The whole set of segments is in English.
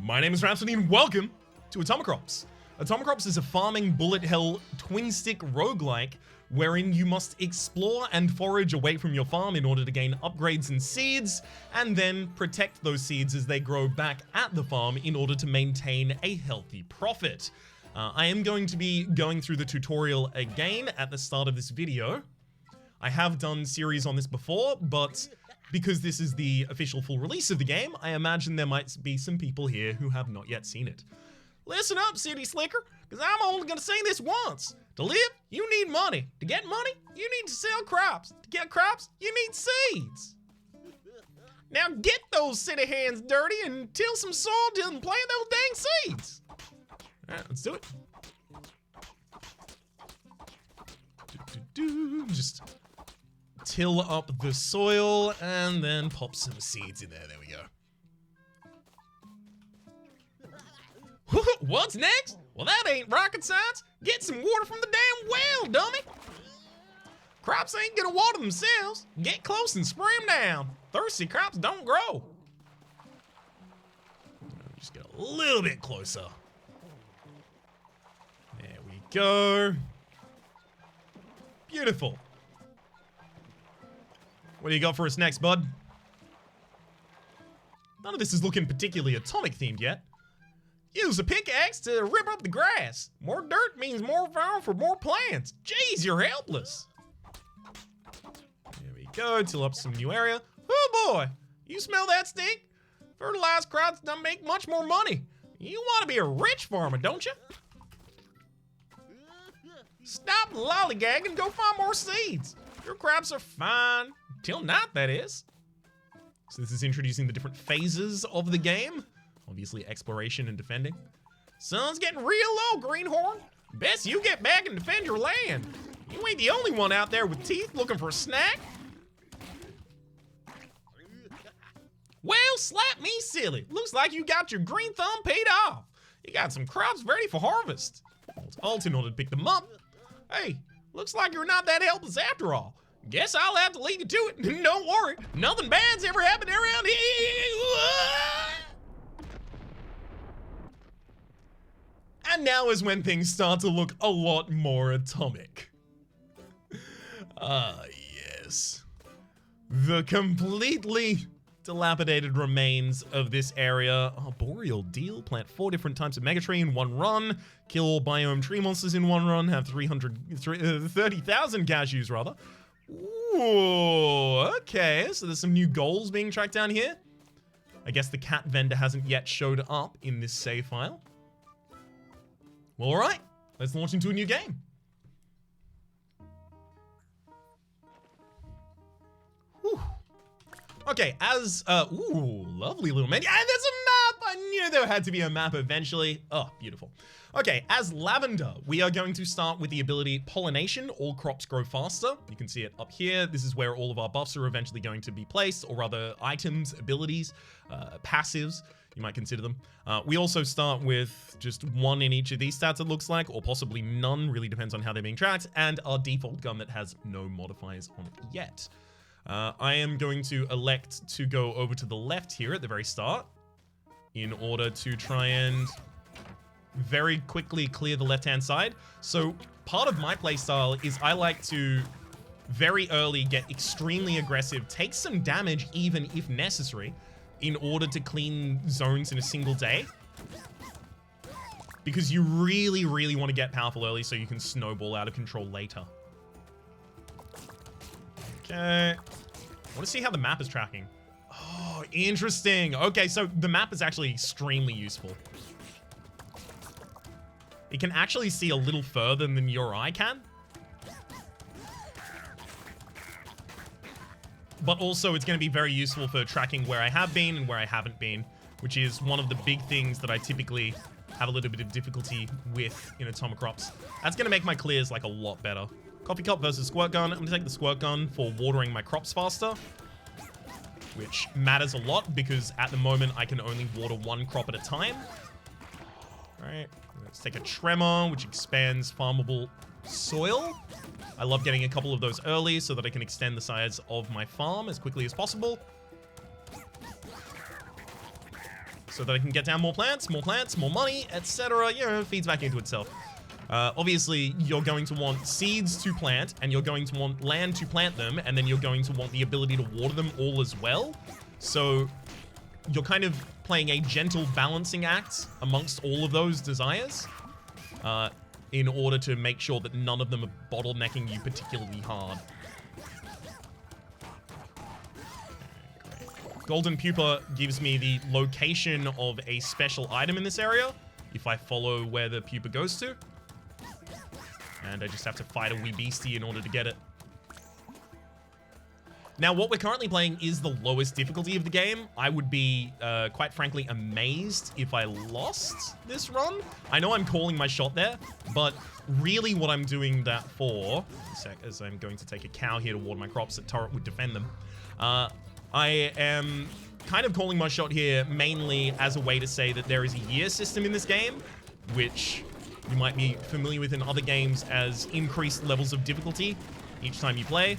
My name is Rhapsody and welcome to Atomicrops. Atomicrops is a farming bullet hell twin stick roguelike wherein you must explore and forage away from your farm in order to gain upgrades and seeds, and then protect those seeds as they grow back at the farm in order to maintain a healthy profit. I am going to be going through the tutorial again at the start of this video. I have done series on this before, but because this is the official full release of the game, I imagine there might be some people here who have not yet seen it. Listen up, City Slicker, because I'm only going to say this once. To live, you need money. To get money, you need to sell crops. To get crops, you need seeds. Now get those city hands dirty and till some soil and plant those dang seeds. Alright, let's do it. Just till up the soil and then pop some seeds in there. There we go. What's next? Well, that ain't rocket science. Get some water from the damn well, dummy. Crops ain't gonna water themselves. Get close and spray them down. Thirsty crops don't grow. Just get a little bit closer. There we go. Beautiful. What do you got for us next, bud? None of this is looking particularly atomic themed yet. Use a pickaxe to rip up the grass. More dirt means more farm for more plants. Jeez, you're helpless. There we go, till up some new area. Oh boy, you smell that stink? Fertilized crops don't make much more money. You want to be a rich farmer, don't you? Stop lollygagging and go find more seeds. Your crops are fine. Till not, that is. So this is introducing the different phases of the game. Obviously, exploration and defending. Sun's getting real low, Greenhorn. Best you get back and defend your land. You ain't the only one out there with teeth looking for a snack. Well, slap me silly. Looks like you got your green thumb paid off. You got some crops ready for harvest. Alt in order to pick them up. Hey, looks like you're not that helpless after all. Guess I'll have to lead you to it. Don't worry, nothing bad's ever happened around here. And now is when things start to look a lot more atomic. Ah, yes. The completely dilapidated remains of this area. Arboreal deal. Plant 4 different types of megatree in one run. Kill all biome tree monsters in one run. Have 30,000 cashews, rather. Ooh, okay. So there's some new goals being tracked down here. I guess the cat vendor hasn't yet showed up in this save file. Well, alright, let's launch into a new game. Whew. Okay, as, ooh, lovely little menu. And there's a map! I knew there had to be a map eventually. Oh, beautiful. Okay, as Lavender, we are going to start with the ability Pollination. All crops grow faster. You can see it up here. This is where all of our buffs are eventually going to be placed, or rather items, abilities, passives. You might consider them. We also start with just 1 in each of these stats, it looks like, or possibly none, really depends on how they're being tracked, and our default gun that has no modifiers on it yet. I am going to elect to go over to the left here at the very start in order to try and very quickly clear the left-hand side. So part of my playstyle is I like to very early get extremely aggressive, take some damage even if necessary, in order to clean zones in a single day. Because you really, really want to get powerful early so you can snowball out of control later. Okay. I want to see how the map is tracking. Oh, interesting. Okay, so the map is actually extremely useful. It can actually see a little further than your eye can. But also it's going to be very useful for tracking where I have been and where I haven't been, which is one of the big things that I typically have a little bit of difficulty with in Atomicrops. That's going to make my clears like a lot better. Coffee cup versus squirt gun. I'm going to take the squirt gun for watering my crops faster, which matters a lot because at the moment I can only water 1 crop at a time. All right, let's take a tremor, which expands farmable soil. I love getting a couple of those early so that I can extend the size of my farm as quickly as possible. so that I can get down more plants, more money, etc. You know, feeds back into itself. Obviously, you're going to want seeds to plant, and you're going to want land to plant them, and then you're going to want the ability to water them all as well. So you're kind of playing a gentle balancing act amongst all of those desires in order to make sure that none of them are bottlenecking you particularly hard. Golden Pupa gives me the location of a special item in this area if I follow where the pupa goes to. And I just have to fight a wee beastie in order to get it. Now, what we're currently playing is the lowest difficulty of the game. I would be, quite frankly, amazed if I lost this run. I know I'm calling my shot there, but really what I'm doing that for, as I'm going to take a cow here to water my crops, that turret would defend them. I am kind of calling my shot here mainly as a way to say that there is a year system in this game, which you might be familiar with in other games as increased levels of difficulty each time you play.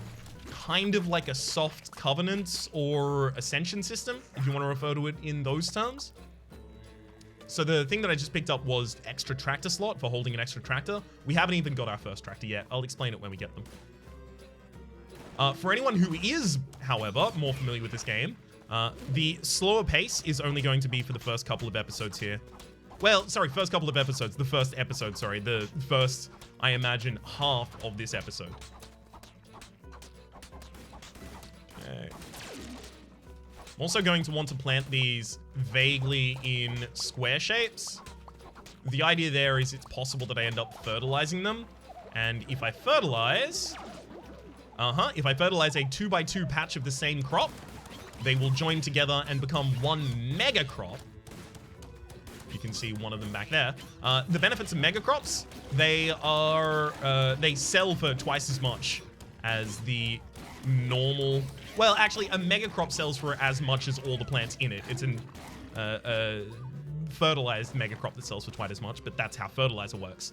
Kind of like a soft Covenant or Ascension system, if you want to refer to it in those terms. So the thing that I just picked up was extra tractor slot for holding an extra tractor. We haven't even got our first tractor yet. I'll explain it when we get them. For anyone who is, however, more familiar with this game, the slower pace is only going to be for the first couple of episodes here. Well, sorry, first couple of episodes. The first episode, sorry. The first, I imagine, half of this episode. Okay. I'm also going to want to plant these vaguely in square shapes. The idea there is it's possible that I end up fertilizing them. And if I fertilize... if I fertilize a 2x2 patch of the same crop, they will join together and become one mega crop. You can see one of them back there. The benefits of mega crops, they sell for twice as much as the normal. Well, actually, a mega crop sells for as much as all the plants in it. It's a fertilized mega crop that sells for twice as much, but that's how fertilizer works.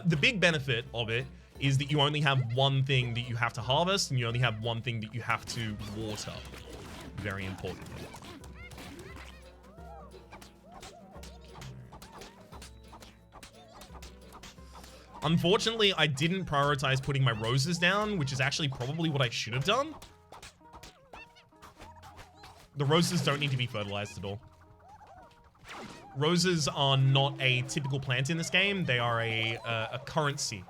The big benefit of it is that you only have one thing that you have to harvest, and you only have one thing that you have to water. Very important. Unfortunately, I didn't prioritize putting my roses down, which is actually probably what I should have done. The roses don't need to be fertilized at all. Roses are not a typical plant in this game. They are a currency.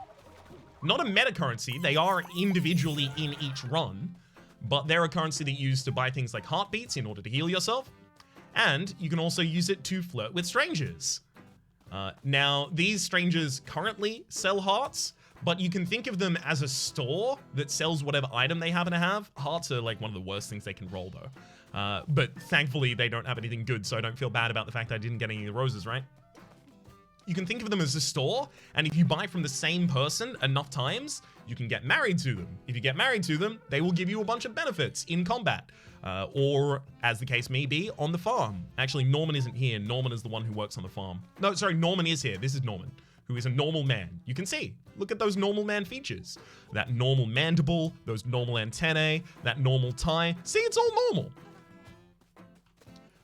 Not a meta currency. They are individually in each run, but they're a currency that you use to buy things like heartbeats in order to heal yourself. And you can also use it to flirt with strangers. Now, these strangers currently sell hearts, but you can think of them as a store that sells whatever item they happen to have. Hearts are like one of the worst things they can roll, though. But thankfully, they don't have anything good, so I don't feel bad about the fact that I didn't get any of the roses, right? You can think of them as a store, and if you buy from the same person enough times, you can get married to them. If you get married to them, they will give you a bunch of benefits in combat. Or, as the case may be, on the farm. Actually, Norman isn't here. Norman is the one who works on the farm. No, sorry, Norman is here. This is Norman, who is a normal man. You can see. Look at those normal man features. That normal mandible, those normal antennae, that normal tie. See, it's all normal.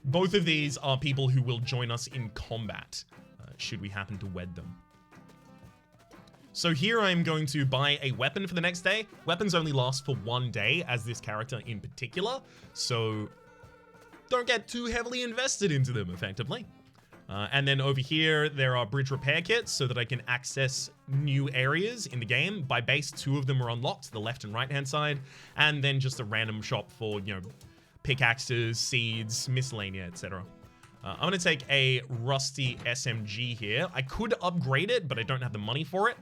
Both of these are people who will join us in combat, should we happen to wed them. So here I'm going to buy a weapon for the next day. Weapons only last for 1 day, as this character in particular, so don't get too heavily invested into them, effectively. And then over here, there are bridge repair kits so that I can access new areas in the game. By base, 2 of them are unlocked, the left and right-hand side, and then just a random shop for, you know, pickaxes, seeds, miscellanea, etc. I'm going to take a rusty SMG here. I could upgrade it, but I don't have the money for it.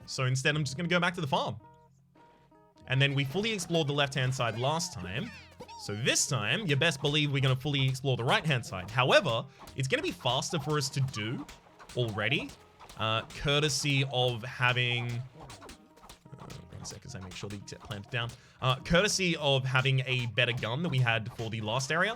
So instead, I'm just going to go back to the farm. And then we fully explored the left-hand side last time. So this time, you best believe we're going to fully explore the right-hand side. However, it's going to be faster for us to do already, courtesy of having... one sec, as I make sure these get planted down. Courtesy of having a better gun than we had for the last area.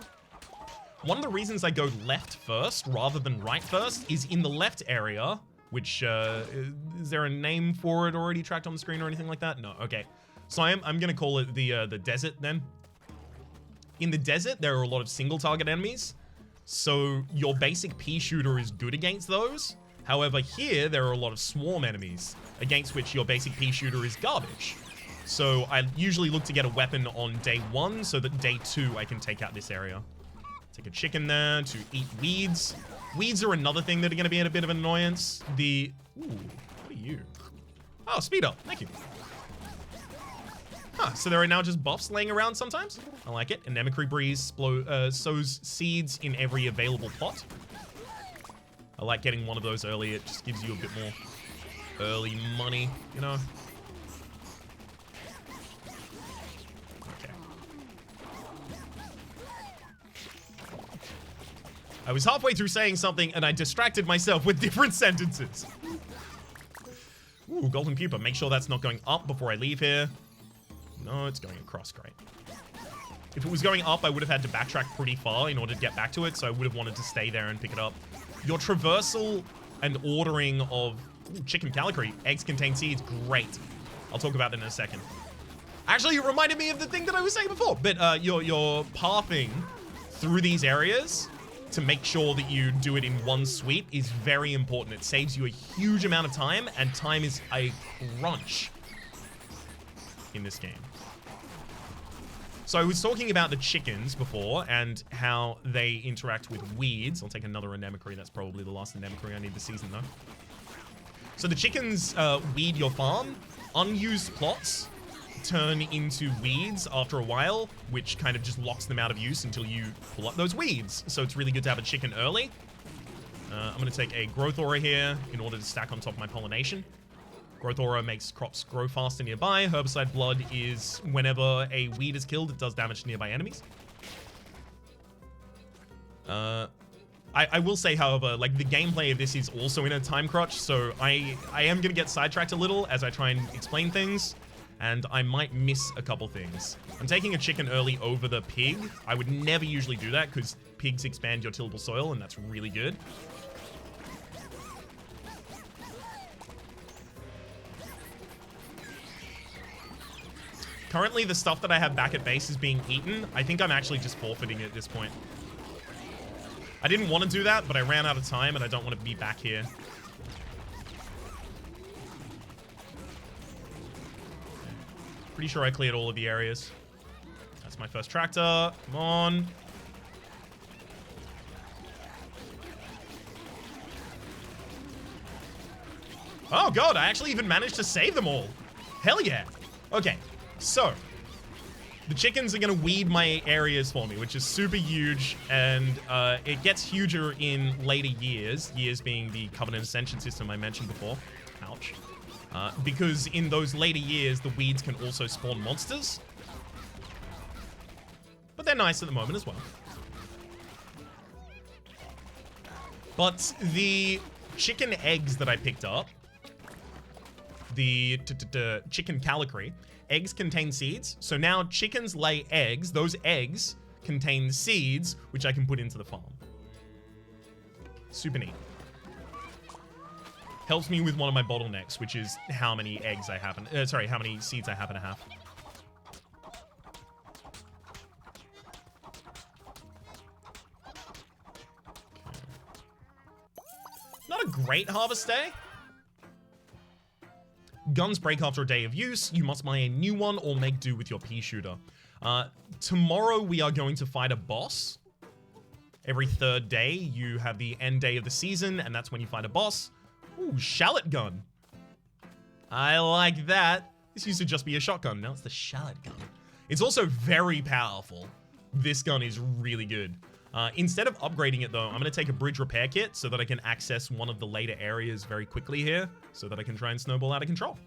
One of the reasons I go left first rather than right first is in the left area, which, is there a name for it already tracked on the screen or anything like that? No, okay. So I'm gonna call it the desert then. in the desert, there are a lot of single target enemies. So your basic pea shooter is good against those. However, here, there are a lot of swarm enemies, against which your basic pea shooter is garbage. So I usually look to get a weapon on day 1, so that day 2 I can take out this area. Take a chicken there to eat weeds. Weeds are another thing that are going to be a bit of an annoyance. Ooh, what are you? Oh, speed up. Thank you. Huh, so there are now just buffs laying around sometimes. I like it. Anemicry Breeze sows seeds in every available plot. I like getting one of those early. It just gives you a bit more early money, you know? Okay. I was halfway through saying something and I distracted myself with different sentences. Ooh, golden pupa. Make sure that's not going up before I leave here. No, it's going across. Great. If it was going up, I would have had to backtrack pretty far in order to get back to it, so I would have wanted to stay there and pick it up. Your traversal and ordering of chicken calicry, eggs contain seeds, great. I'll talk about that in a second. Actually, it reminded me of the thing that I was saying before, but your pathing through these areas to make sure that you do it in one sweep is very important. It saves you a huge amount of time, and time is a crunch in this game. So I was talking about the chickens before and how they interact with weeds. I'll take another anemicry. That's probably the last anemicry I need this season, though. So the chickens weed your farm. Unused plots turn into weeds after a while, which kind of just locks them out of use until you pull up those weeds. So it's really good to have a chicken early. I'm going to take a growth aura here in order to stack on top of my pollination. Growth aura makes crops grow faster nearby. Herbicide blood is whenever a weed is killed, it does damage to nearby enemies. I will say, however, like the gameplay of this is also in a time crunch, so I am going to get sidetracked a little as I try and explain things, and I might miss a couple things. I'm taking a chicken early over the pig. I would never usually do that because pigs expand your tillable soil, and that's really good. Currently, the stuff that I have back at base is being eaten. I think I'm actually just forfeiting it at this point. I didn't want to do that, but I ran out of time, and I don't want to be back here. Pretty sure I cleared all of the areas. That's my first tractor. Come on. Oh, God, I actually even managed to save them all. Hell yeah. Okay. So, the chickens are going to weed my areas for me, which is super huge, and it gets huger in later years, years being the Covenant Ascension system I mentioned before. Ouch. Because in those later years, the weeds can also spawn monsters. But they're nice at the moment as well. But the chicken eggs that I picked up, the chicken calicry, eggs contain seeds. So now chickens lay eggs. Those eggs contain seeds, which I can put into the farm. Super neat. Helps me with one of my bottlenecks, which is how many eggs I happen... how many seeds I happen to have. Okay. Not a great harvest day. Guns break after a day of use. You must buy a new one or make do with your pea shooter. Tomorrow we are going to fight a boss. Every third day you have the end day of the season, and that's when you fight a boss. Ooh, shallot gun. I like that. This used to just be a shotgun. Now it's the shallot gun. It's also very powerful. This gun is really good. Instead of upgrading it, though, I'm going to take a bridge repair kit so that I can access one of the later areas very quickly here, so that I can try and snowball out of control.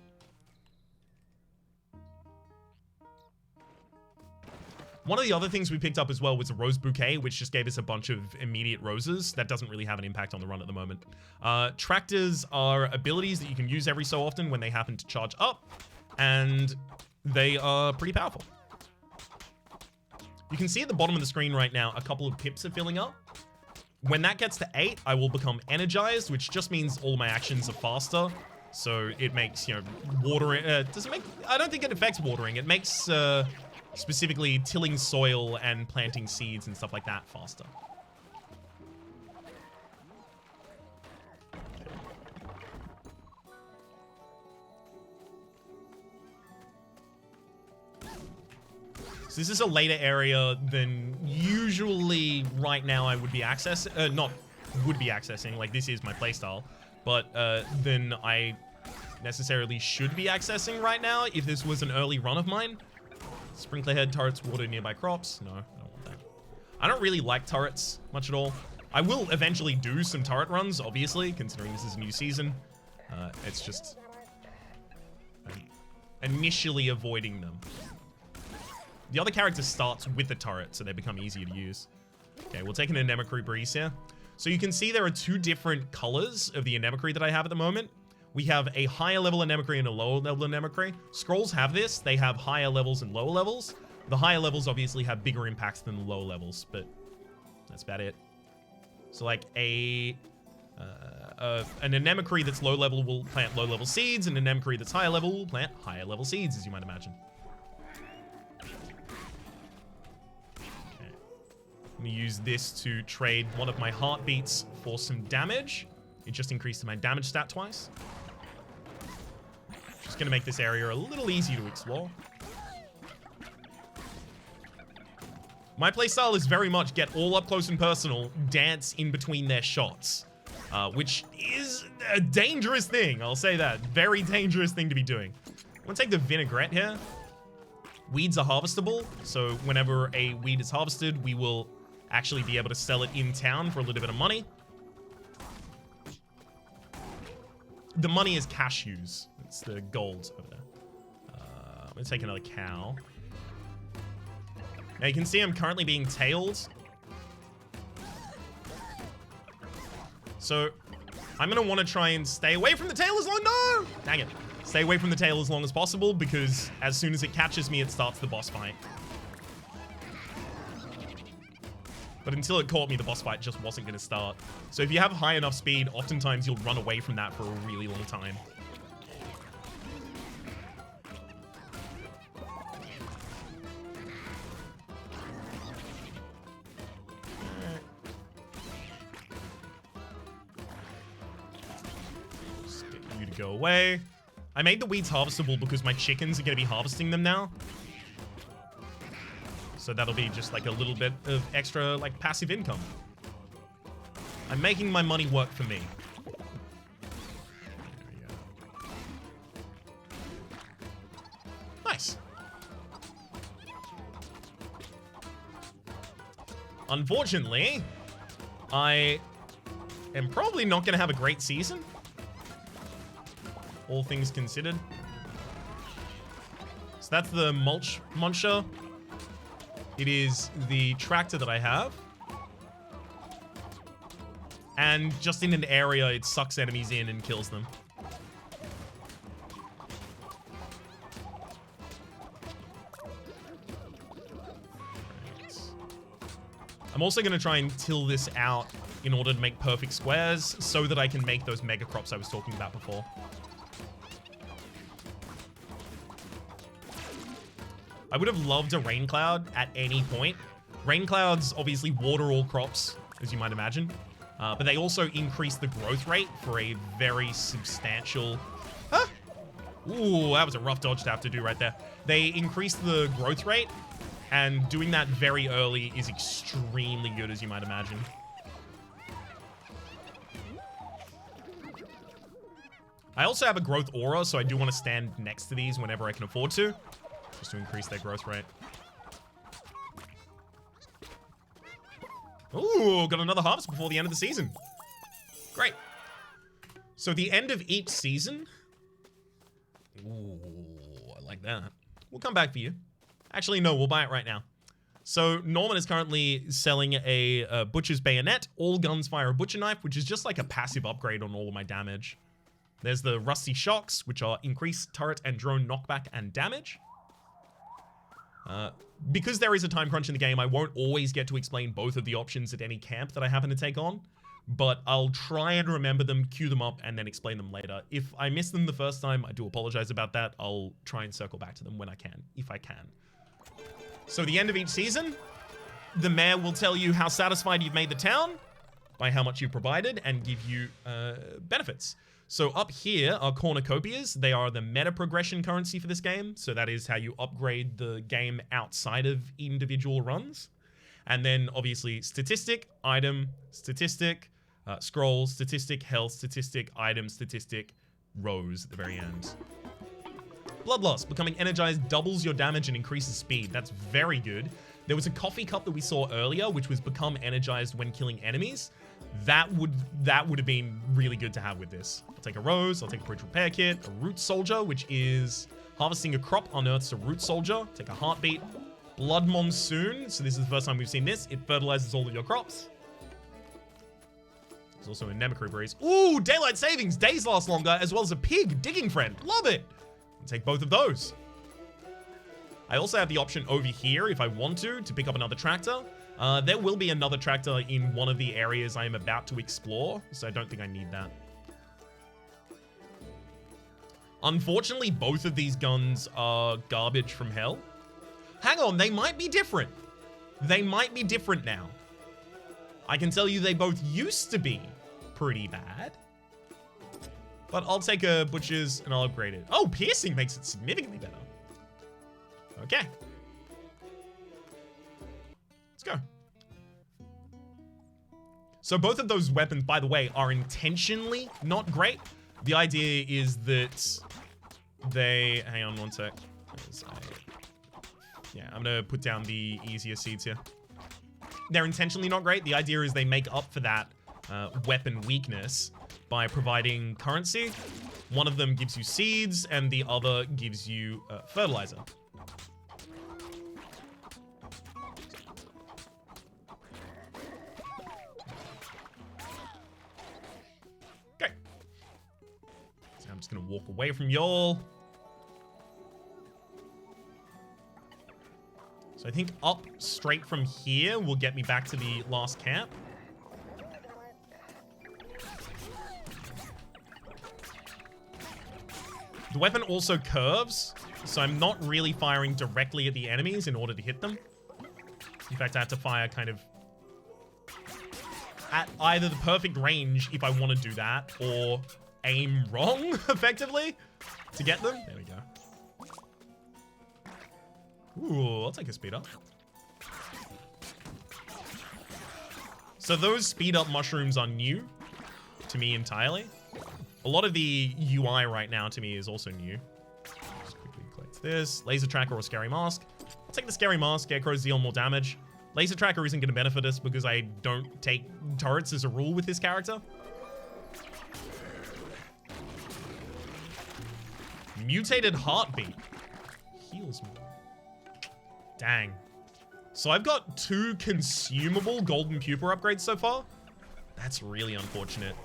One of the other things we picked up as well was a rose bouquet, which just gave us a bunch of immediate roses. That doesn't really have an impact on the run at the moment. Tractors are abilities that you can use every so often when they happen to charge up, and they are pretty powerful. You can see at the bottom of the screen right now, a couple of pips are filling up. When that gets to 8, I will become energized, which just means all my actions are faster. So it makes, you know, watering, does it make, I don't think it affects watering. It makes, specifically tilling soil and planting seeds and stuff like that faster. So this is a later area than usually right now I would be accessing, not would be accessing, like this is my playstyle, but than I necessarily should be accessing right now if this was an early run of mine. Sprinkler head, turrets, water nearby crops. No, I don't want that. I don't really like turrets much at all. I will eventually do some turret runs, obviously, considering this is a new season. It's just I'm initially avoiding them. The other character starts with the turret, so they become easier to use. Okay, we'll take an Anemocre breeze here. So you can see there are two different colors of the Anemocre that I have at the moment. We have a higher level Anemocre and a lower level Anemocre. Scrolls have this. They have higher levels and lower levels. The higher levels obviously have bigger impacts than the lower levels, but that's about it. So like an Anemocre that's low level will plant low level seeds, and an Anemocre that's higher level will plant higher level seeds, as you might imagine. I'm gonna use this to trade one of my heartbeats for some damage. It just increased my damage stat twice. Just gonna make this area a little easier to explore. My playstyle is very much get all up close and personal, dance in between their shots, which is a dangerous thing, I'll say that. Very dangerous thing to be doing. I'm gonna take the vinaigrette here. Weeds are harvestable, so whenever a weed is harvested, we will actually be able to sell it in town for a little bit of money. The money is cashews. It's the gold over there. I'm gonna take another cow. Now you can see I'm currently being tailed. So I'm gonna want to try and stay away from the tail as long. No! Dang it. Stay away from the tail as long as possible, because as soon as it catches me, it starts the boss fight. But until it caught me, the boss fight just wasn't going to start. So if you have high enough speed, oftentimes you'll run away from that for a really long time. Just get you to go away. I made the weeds harvestable because my chickens are going to be harvesting them now. So that'll be just like a little bit of extra like passive income. I'm making my money work for me. There we go. Nice. Unfortunately, I am probably not going to have a great season. All things considered. So that's the muncher. It is the tractor that I have. And just in an area, it sucks enemies in and kills them. Right. I'm also going to try and till this out in order to make perfect squares so that I can make those mega crops I was talking about before. I would have loved a rain cloud at any point. Rain clouds obviously water all crops, as you might imagine, but they also increase the growth rate for a very substantial... Huh? Ooh, that was a rough dodge to have to do right there. They increase the growth rate, and doing that very early is extremely good, as you might imagine. I also have a growth aura, so I do want to stand next to these whenever I can afford to. Just to increase their growth rate. Ooh, got another harvest before the end of the season. Great. So at the end of each season... Ooh, I like that. We'll come back for you. Actually, no, we'll buy it right now. So Norman is currently selling a Butcher's Bayonet. All guns fire a Butcher Knife, which is just like a passive upgrade on all of my damage. There's the Rusty Shocks, which are increased turret and drone knockback and damage. Because there is a time crunch in the game, I won't always get to explain both of the options at any camp that I happen to take on, but I'll try and remember them, queue them up, and then explain them later. If I miss them the first time, I do apologize about that. I'll try and circle back to them when I can, if I can. So the end of each season, the mayor will tell you how satisfied you've made the town by how much you've provided and give you benefits. So up here are cornucopias. They are the meta progression currency for this game. So that is how you upgrade the game outside of individual runs. And then obviously statistic, item, statistic, scroll, statistic, health, statistic, item, statistic, rose at the very end. Bloodlust, becoming energized doubles your damage and increases speed. That's very good. There was a coffee cup that we saw earlier, which was become energized when killing enemies. That would have been really good to have with this. I'll take a rose, I'll take a bridge repair kit, a root soldier, which is harvesting a crop unearths a root soldier, take a heartbeat, blood monsoon, so this is the first time we've seen this. It fertilizes all of your crops. There's also a Nemocru breeze. Ooh, daylight savings, days last longer, as well as a pig digging friend. Love it. I'll take both of those. I also have the option over here, if I want to pick up another tractor. There will be another tractor in one of the areas I am about to explore, so I don't think I need that. Unfortunately, both of these guns are garbage from hell. Hang on, they might be different. They might be different now. I can tell you they both used to be pretty bad. But I'll take a butcher's and I'll upgrade it. Oh, piercing makes it significantly better. Okay. Let's go. So both of those weapons, by the way, are intentionally not great. The idea is that they... Hang on one sec. Yeah, I'm going to put down the easier seeds here. They're intentionally not great. The idea is they make up for that weapon weakness by providing currency. One of them gives you seeds and the other gives you fertilizer. Okay. So I'm just gonna walk away from y'all. So I think up straight from here will get me back to the last camp. The weapon also curves, so I'm not really firing directly at the enemies in order to hit them. In fact, I have to fire kind of at either the perfect range if I want to do that, or aim wrong, effectively, to get them. There we go. Ooh, I'll take a speed up. So those speed up mushrooms are new to me entirely. A lot of the UI right now to me is also new. Just quickly collect this. Laser tracker or scary mask. I'll take the scary mask. Scarecrows deal more damage. Laser tracker isn't going to benefit us because I don't take turrets as a rule with this character. Mutated heartbeat. Heals me. Dang. So I've got 2 consumable golden pupa upgrades so far. That's really unfortunate.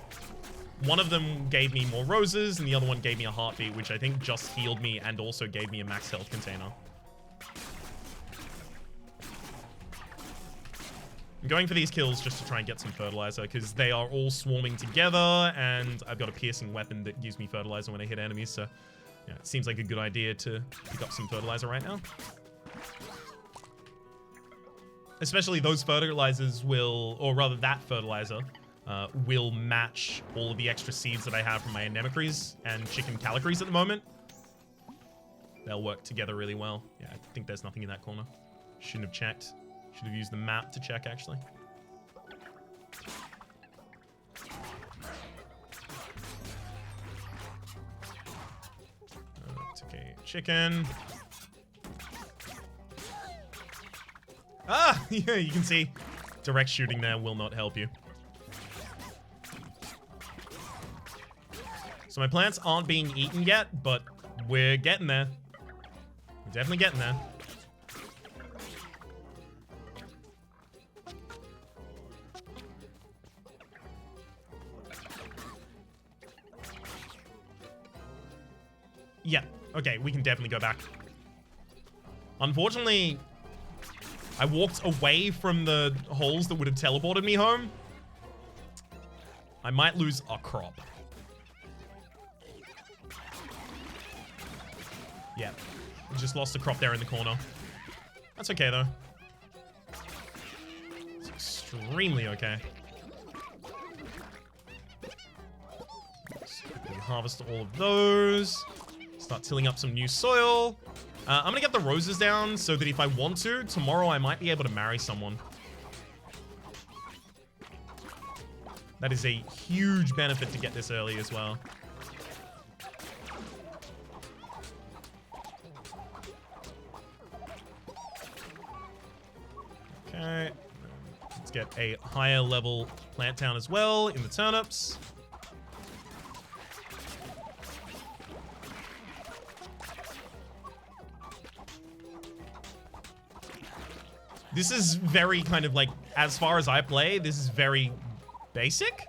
One of them gave me more roses, and the other one gave me a heartbeat, which I think just healed me and also gave me a max health container. I'm going for these kills just to try and get some fertilizer, because they are all swarming together, and I've got a piercing weapon that gives me fertilizer when I hit enemies, so yeah, it seems like a good idea to pick up some fertilizer right now. Especially those fertilizers will, or rather that fertilizer, will match all of the extra seeds that I have from my Anemocries and chicken calicries at the moment. They'll work together really well. Yeah, I think there's nothing in that corner. Shouldn't have checked. Should have used the map to check, actually. It's okay. Chicken. Ah! Yeah, you can see direct shooting there will not help you. So my plants aren't being eaten yet, but we're getting there. We're definitely getting there. Yeah, okay, we can definitely go back. Unfortunately, I walked away from the holes that would have teleported me home. I might lose a crop. Yeah, just lost a crop there in the corner. That's okay, though. It's extremely okay. So we can harvest all of those. Start tilling up some new soil. I'm gonna get the roses down so that if I want to, tomorrow I might be able to marry someone. That is a huge benefit to get this early as well. Okay. Let's get a higher level plant down as well in the turnips. This is very kind of like, as far as I play, this is very basic.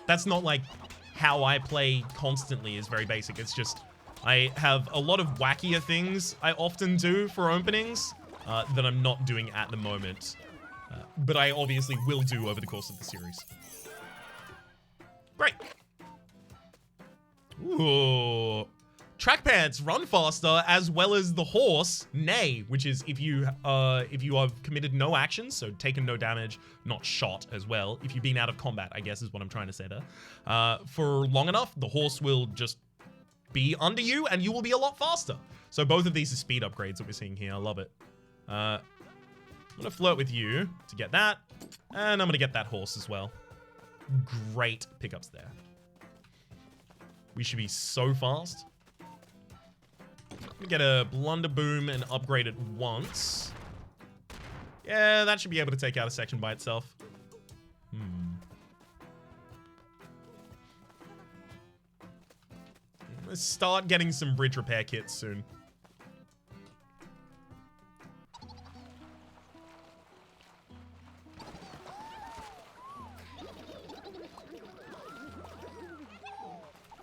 That's not like how I play constantly is very basic. It's just, I have a lot of wackier things I often do for openings that I'm not doing at the moment. But I obviously will do over the course of the series. Great. Ooh. Track pants run faster, as well as the horse neigh, which is if you have committed no actions, so taken no damage, not shot as well. If you've been out of combat, I guess is what I'm trying to say there. For long enough, the horse will just be under you, and you will be a lot faster. So both of these are speed upgrades that we're seeing here. I love it. I'm gonna flirt with you to get that, and I'm gonna get that horse as well. Great pickups there. We should be so fast. Get a blunder boom and upgrade it once. Yeah, that should be able to take out a section by itself. Let's start getting some bridge repair kits soon.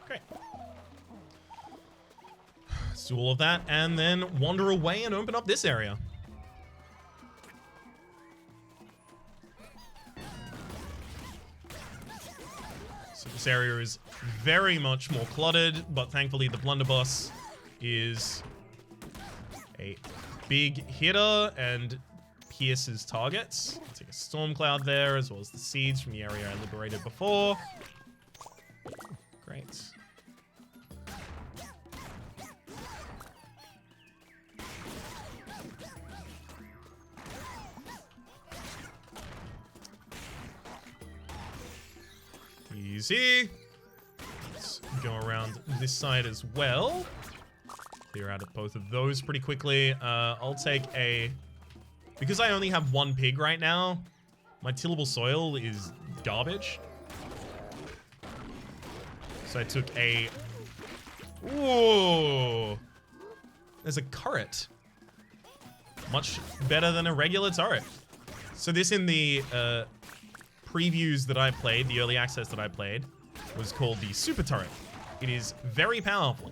Great. Let's do all of that and then wander away and open up this area. So this area is very much more cluttered, but thankfully the blunderbuss is a big hitter and pierces targets. I'll take a storm cloud there, as well as the seeds from the area I liberated before. Great. Easy. Let's go around this side as well. Clear out of both of those pretty quickly. I'll take a... Because I only have one pig right now, my tillable soil is garbage. So I took a... Ooh! There's a turret. Much better than a regular turret. So this in the... previews that I played, the early access that I played, was called the Super Turret. It is very powerful.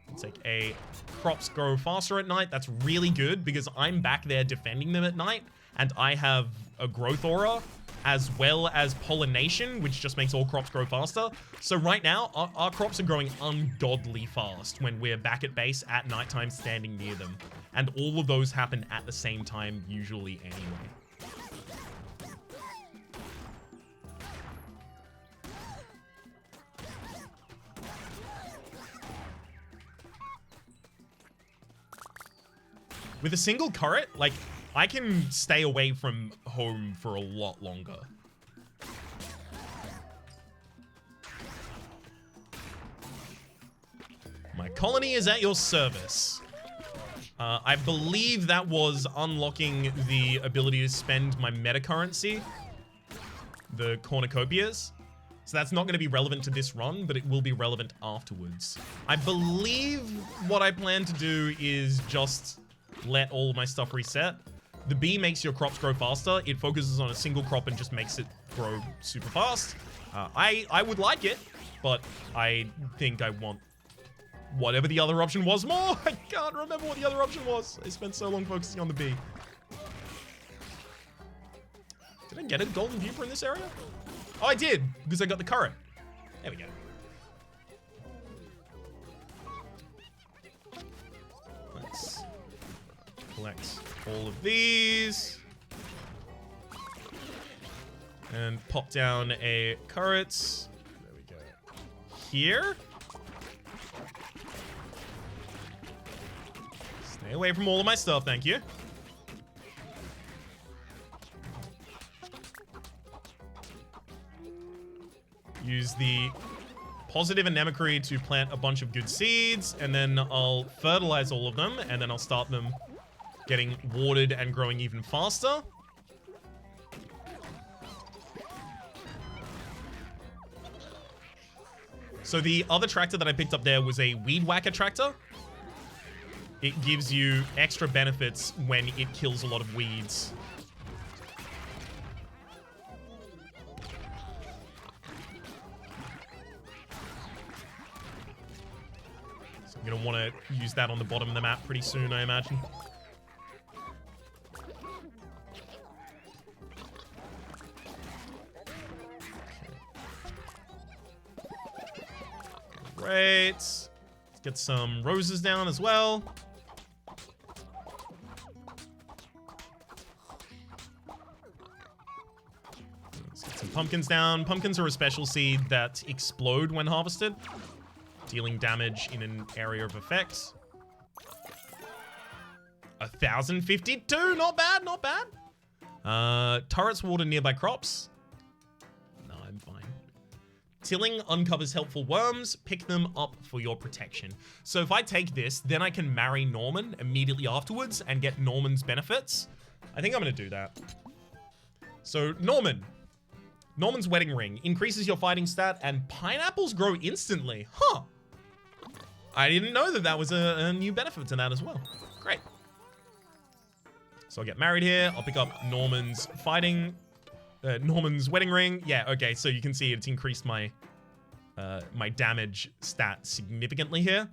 Let's take a crops grow faster at night. That's really good because I'm back there defending them at night, and I have a growth aura as well as pollination, which just makes all crops grow faster. So right now, our crops are growing ungodly fast when we're back at base at nighttime standing near them. And all of those happen at the same time, usually anyway. With a single turret, like, I can stay away from home for a lot longer. My colony is at your service. I believe that was unlocking the ability to spend my meta currency, the cornucopias. So that's not going to be relevant to this run, but it will be relevant afterwards. I believe what I plan to do is just let all of my stuff reset. The bee makes your crops grow faster. It focuses on a single crop and just makes it grow super fast. I would like it, but I think I want whatever the other option was more. I can't remember what the other option was. I spent so long focusing on the bee. Did I get a golden pupa in this area? Oh, I did, because I got the current. There we go. collect all of these. And pop down a carrot. There we go. Here. Stay away from all of my stuff, thank you. Use the positive anemocry to plant a bunch of good seeds, and then I'll fertilize all of them, and then I'll start them getting watered and growing even faster. So the other tractor that I picked up there was a weed whacker tractor. It gives you extra benefits when it kills a lot of weeds. So I'm going to want to use that on the bottom of the map pretty soon, I imagine. Great. Let's get some roses down as well. Let's get some pumpkins down. Pumpkins are a special seed that explode when harvested, dealing damage in an area of effect. 1,052, not bad, not bad. Turrets water nearby crops. No, I'm fine. Tilling uncovers helpful worms. Pick them up for your protection. So if I take this, then I can marry Norman immediately afterwards and get Norman's benefits. I think I'm going to do that. So Norman's wedding ring increases your fighting stat and pineapples grow instantly. Huh. I didn't know that that was a new benefit to that as well. Great. So I'll get married here. I'll pick up Norman's Norman's wedding ring. Yeah, okay, so you can see it's increased my my damage stat significantly here.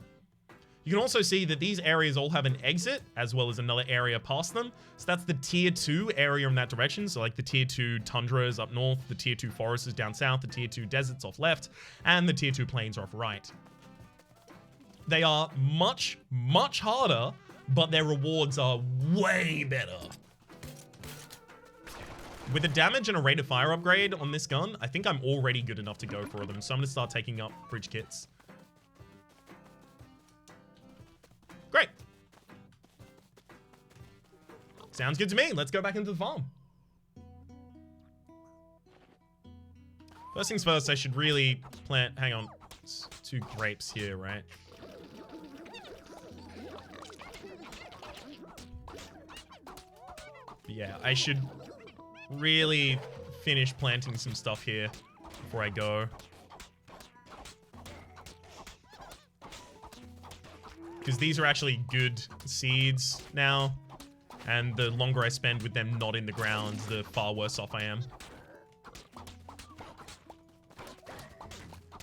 You can also see that these areas all have an exit as well as another area past them. So that's the tier 2 area in that direction. So like the tier 2 tundra is up north, the tier 2 forest is down south, the tier 2 deserts off left, and the tier 2 plains are off right. They are much, much harder, but their rewards are way better. With a damage and a rate of fire upgrade on this gun, I think I'm already good enough to go for them. So I'm going to start taking up bridge kits. Great. Sounds good to me. Let's go back into the farm. First things first, I should really plant... Hang on. It's 2 grapes here, right? But yeah, I should... really finish planting some stuff here before I go. Because these are actually good seeds now. And the longer I spend with them not in the ground, the far worse off I am.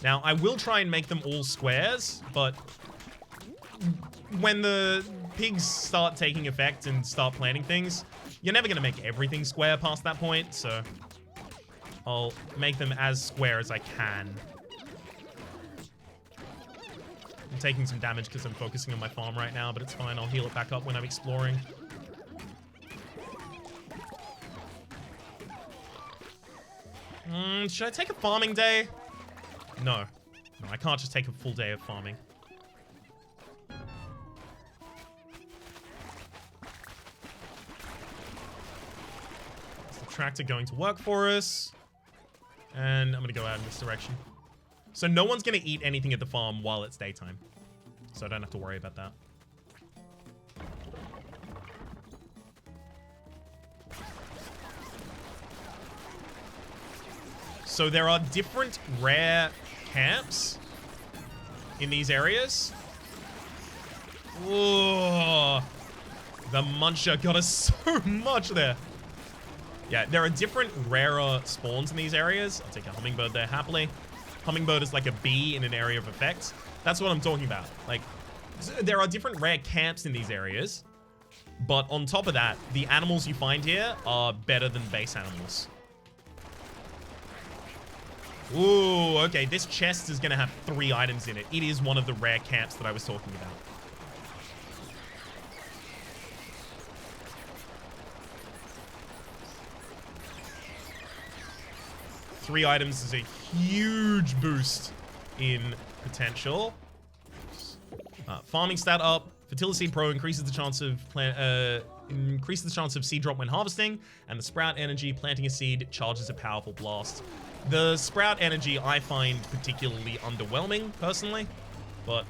Now, I will try and make them all squares, but when the pigs start taking effect and start planting things, you're never going to make everything square past that point, so I'll make them as square as I can. I'm taking some damage because I'm focusing on my farm right now, but it's fine. I'll heal it back up when I'm exploring. Should I take a farming day? No. No, I can't just take a full day of farming. Tractor going to work for us, and I'm gonna go out in this direction. So no one's gonna eat anything at the farm while it's daytime, so I don't have to worry about that. So there are different rare camps in these areas. Oh, the muncher got us so much there. Yeah, there are different rarer spawns in these areas. I'll take a hummingbird there happily. Hummingbird is like a bee in an area of effect. That's what I'm talking about. Like, there are different rare camps in these areas. But on top of that, the animals you find here are better than base animals. Ooh, okay. This chest is going to have 3 items in it. It is one of the rare camps that I was talking about. 3 items is a huge boost in potential. Farming stat up. Fertility Pro increases the chance of seed drop when harvesting, and the Sprout Energy, planting a seed, charges a powerful blast. The Sprout Energy I find particularly underwhelming, personally, but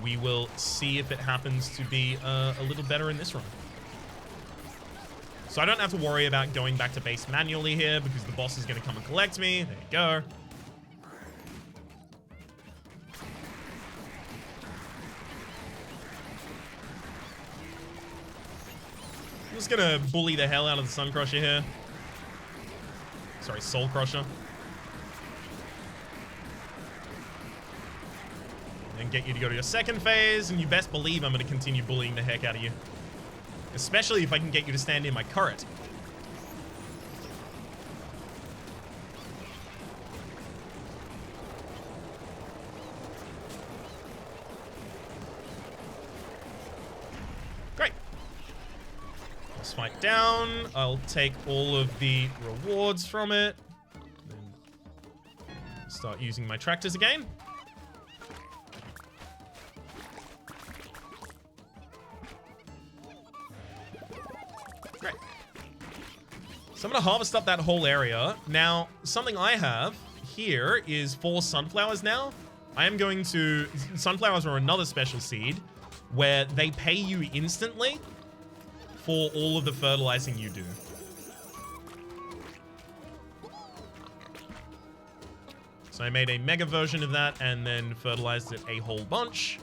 we will see if it happens to be a little better in this run. So I don't have to worry about going back to base manually here, because the boss is going to come and collect me. There you go. I'm just gonna bully the hell out of the Sun Crusher here. Sorry, Soul Crusher. And get you to go to your second phase, and you best believe I'm gonna continue bullying the heck out of you. Especially if I can get you to stand in my turret. Fight down. I'll take all of the rewards from it. Then start using my tractors again. Great. So I'm going to harvest up that whole area. Now, something I have here is 4 sunflowers now. I am going to... Sunflowers are another special seed where they pay you instantly for all of the fertilizing you do. So I made a mega version of that and then fertilized it a whole bunch.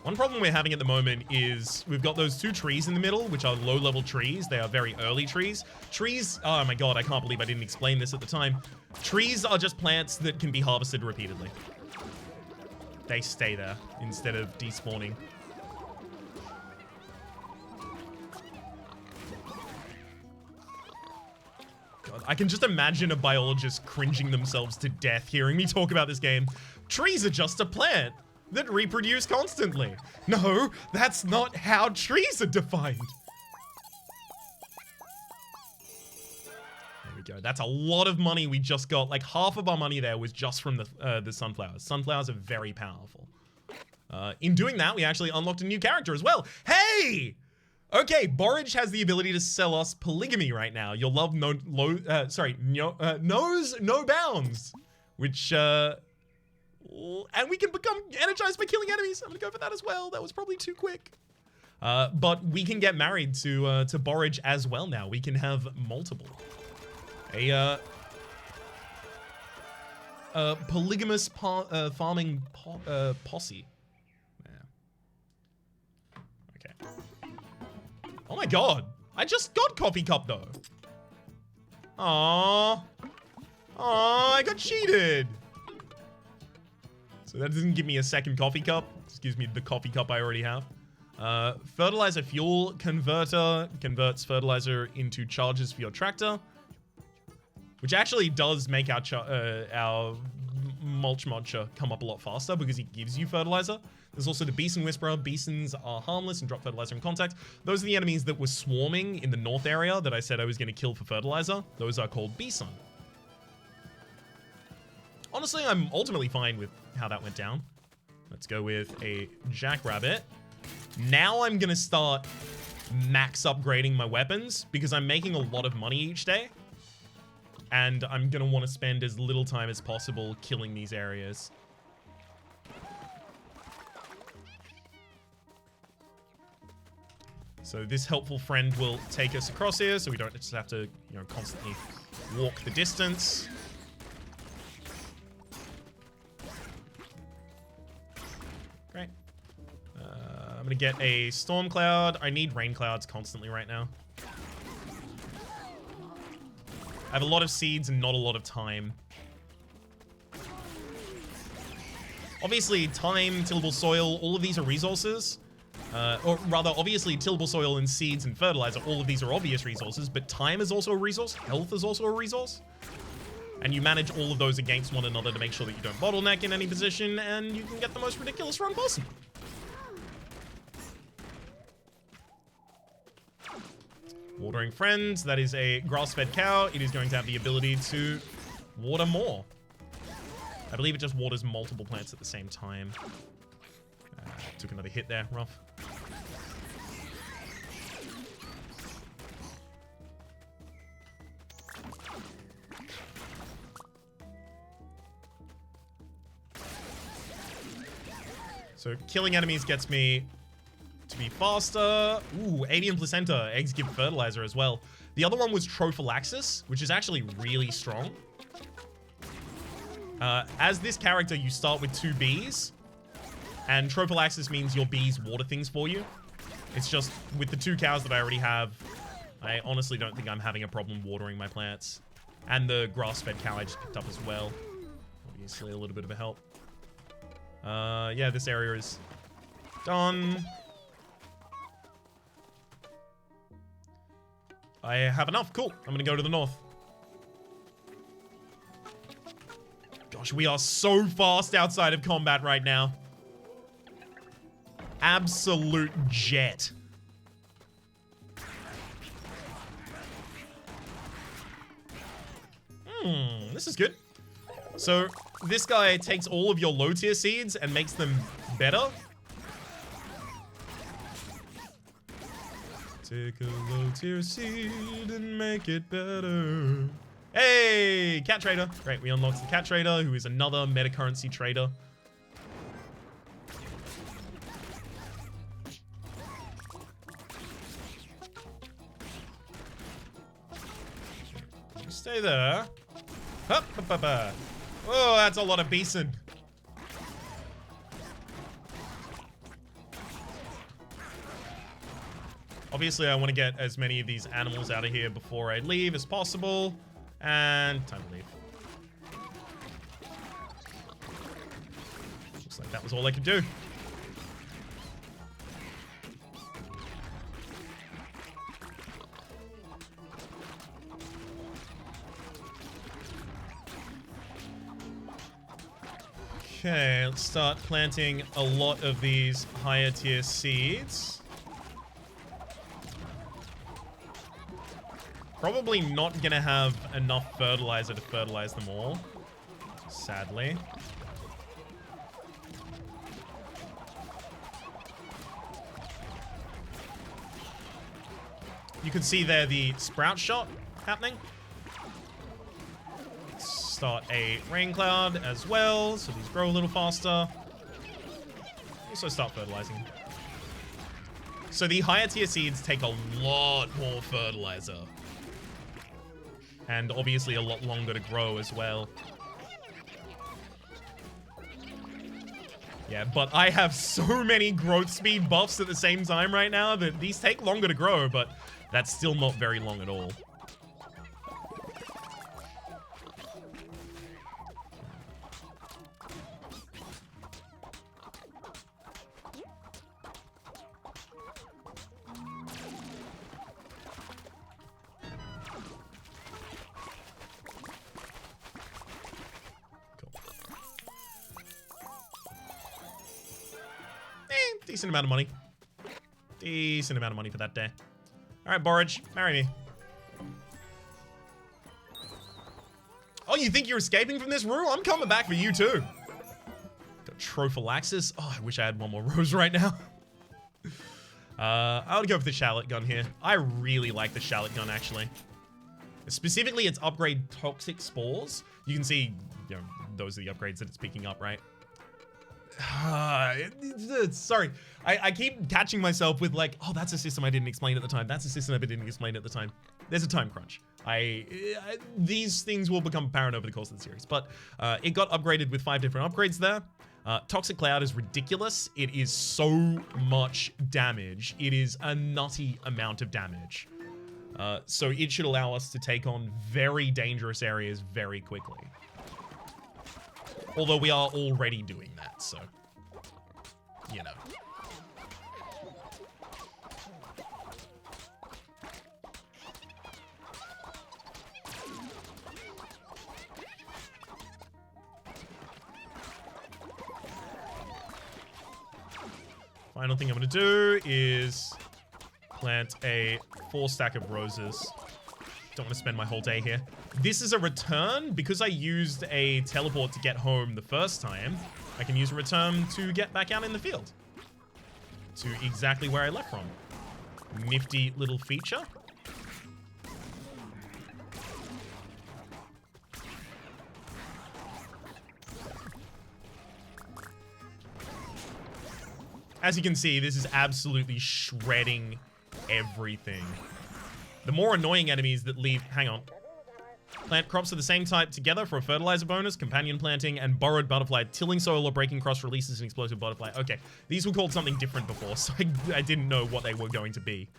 One problem we're having at the moment is we've got those 2 trees in the middle, which are low-level trees. They are very early trees. Trees, oh my god, I can't believe I didn't explain this at the time. Trees are just plants that can be harvested repeatedly. They stay there instead of despawning. God, I can just imagine a biologist cringing themselves to death hearing me talk about this game. Trees are just a plant that reproduce constantly. No, that's not how trees are defined. There we go. That's a lot of money we just got. Like half of our money there was just from the sunflowers. Sunflowers are very powerful. In doing that, we actually unlocked a new character as well. Hey! Okay, Borage has the ability to sell us polygamy right now. Your love knows no bounds. Which, and we can become energized by killing enemies. I'm gonna go for that as well. That was probably too quick. But we can get married to Borage as well now. We can have multiple. A polygamous farming posse. Yeah. Okay. Oh my god. I just got Coffee Cup though. Aww. Aww, I got cheated. So that doesn't give me a second coffee cup. Just gives me the coffee cup I already have. Fertilizer fuel converter converts fertilizer into charges for your tractor, which actually does make our mulch muncher come up a lot faster because he gives you fertilizer. There's also the Beeson Whisperer. Beesons are harmless and drop fertilizer in contact. Those are the enemies that were swarming in the north area that I said I was going to kill for fertilizer. Those are called Beeson. Honestly, I'm ultimately fine with how that went down. Let's go with a Jackrabbit. Now I'm going to start max upgrading my weapons because I'm making a lot of money each day. And I'm going to want to spend as little time as possible killing these areas. So this helpful friend will take us across here so we don't just have to, constantly walk the distance. Great. I'm gonna get a storm cloud. I need rain clouds constantly right now. I have a lot of seeds and not a lot of time. Obviously, time, tillable soil, all of these are resources. Or rather, obviously, tillable soil and seeds and fertilizer, all of these are obvious resources, but time is also a resource, health is also a resource. And you manage all of those against one another to make sure that you don't bottleneck in any position, and you can get the most ridiculous run possible. Watering friends, that is a grass-fed cow. It is going to have the ability to water more. I believe it just waters multiple plants at the same time. Took another hit there, rough. So killing enemies gets me to be faster. Ooh, avian placenta. Eggs give fertilizer as well. The other one was trophallaxis, which is actually really strong. As this character, you start with 2 bees. And trophallaxis means your bees water things for you. It's just, with the 2 cows that I already have, I honestly don't think I'm having a problem watering my plants. And the grass-fed cow I just picked up as well. Obviously a little bit of a help. Yeah, this area is done. I have enough. Cool. I'm gonna go to the north. Gosh, we are so fast outside of combat right now. Absolute jet. This is good. So, this guy takes all of your low tier seeds and makes them better. Take a low tier seed and make it better. Hey, cat trader. Great, we unlocked the cat trader, who is another meta currency trader. Stay there. Hup, hup, hup, hup. Oh, that's a lot of bison. Obviously, I want to get as many of these animals out of here before I leave as possible. And time to leave. Looks like that was all I could do. Okay, let's start planting a lot of these higher tier seeds. Probably not gonna have enough fertilizer to fertilize them all, sadly. You can see there the sprout shot happening. Start a rain cloud as well, so these grow a little faster. Also start fertilizing. So the higher tier seeds take a lot more fertilizer. And obviously a lot longer to grow as well. Yeah, but I have so many growth speed buffs at the same time right now that these take longer to grow, but that's still not very long at all. Decent amount of money. Decent amount of money for that day. Alright, Borage, marry me. Oh, you think you're escaping from this rule? I'm coming back for you too. Got trophallaxis. Oh, I wish I had one more rose right now. I would go for the shallot gun here. I really like the shallot gun, actually. Specifically, its upgrade toxic spores. You can see, you know, those are the upgrades that it's picking up, right? Sorry, I keep catching myself with like, oh, that's a system I didn't explain at the time. That's a system I didn't explain at the time. There's a time crunch. These things will become apparent over the course of the series, but it got upgraded with 5 different upgrades there. Toxic Cloud is ridiculous. It is so much damage. It is a nutty amount of damage. So it should allow us to take on very dangerous areas very quickly. Although we are already doing that, so, you know. Final thing I'm going to do is plant a 4 stack of roses. Don't want to spend my whole day here. This is a return. Because I used a teleport to get home the first time, I can use a return to get back out in the field. To exactly where I left from. Nifty little feature. As you can see, this is absolutely shredding everything. The more annoying enemies that leave... Hang on. Plant crops of the same type together for a fertilizer bonus, companion planting, and burrowed butterfly. Tilling soil or breaking cross releases an explosive butterfly. Okay, these were called something different before, so I didn't know what they were going to be.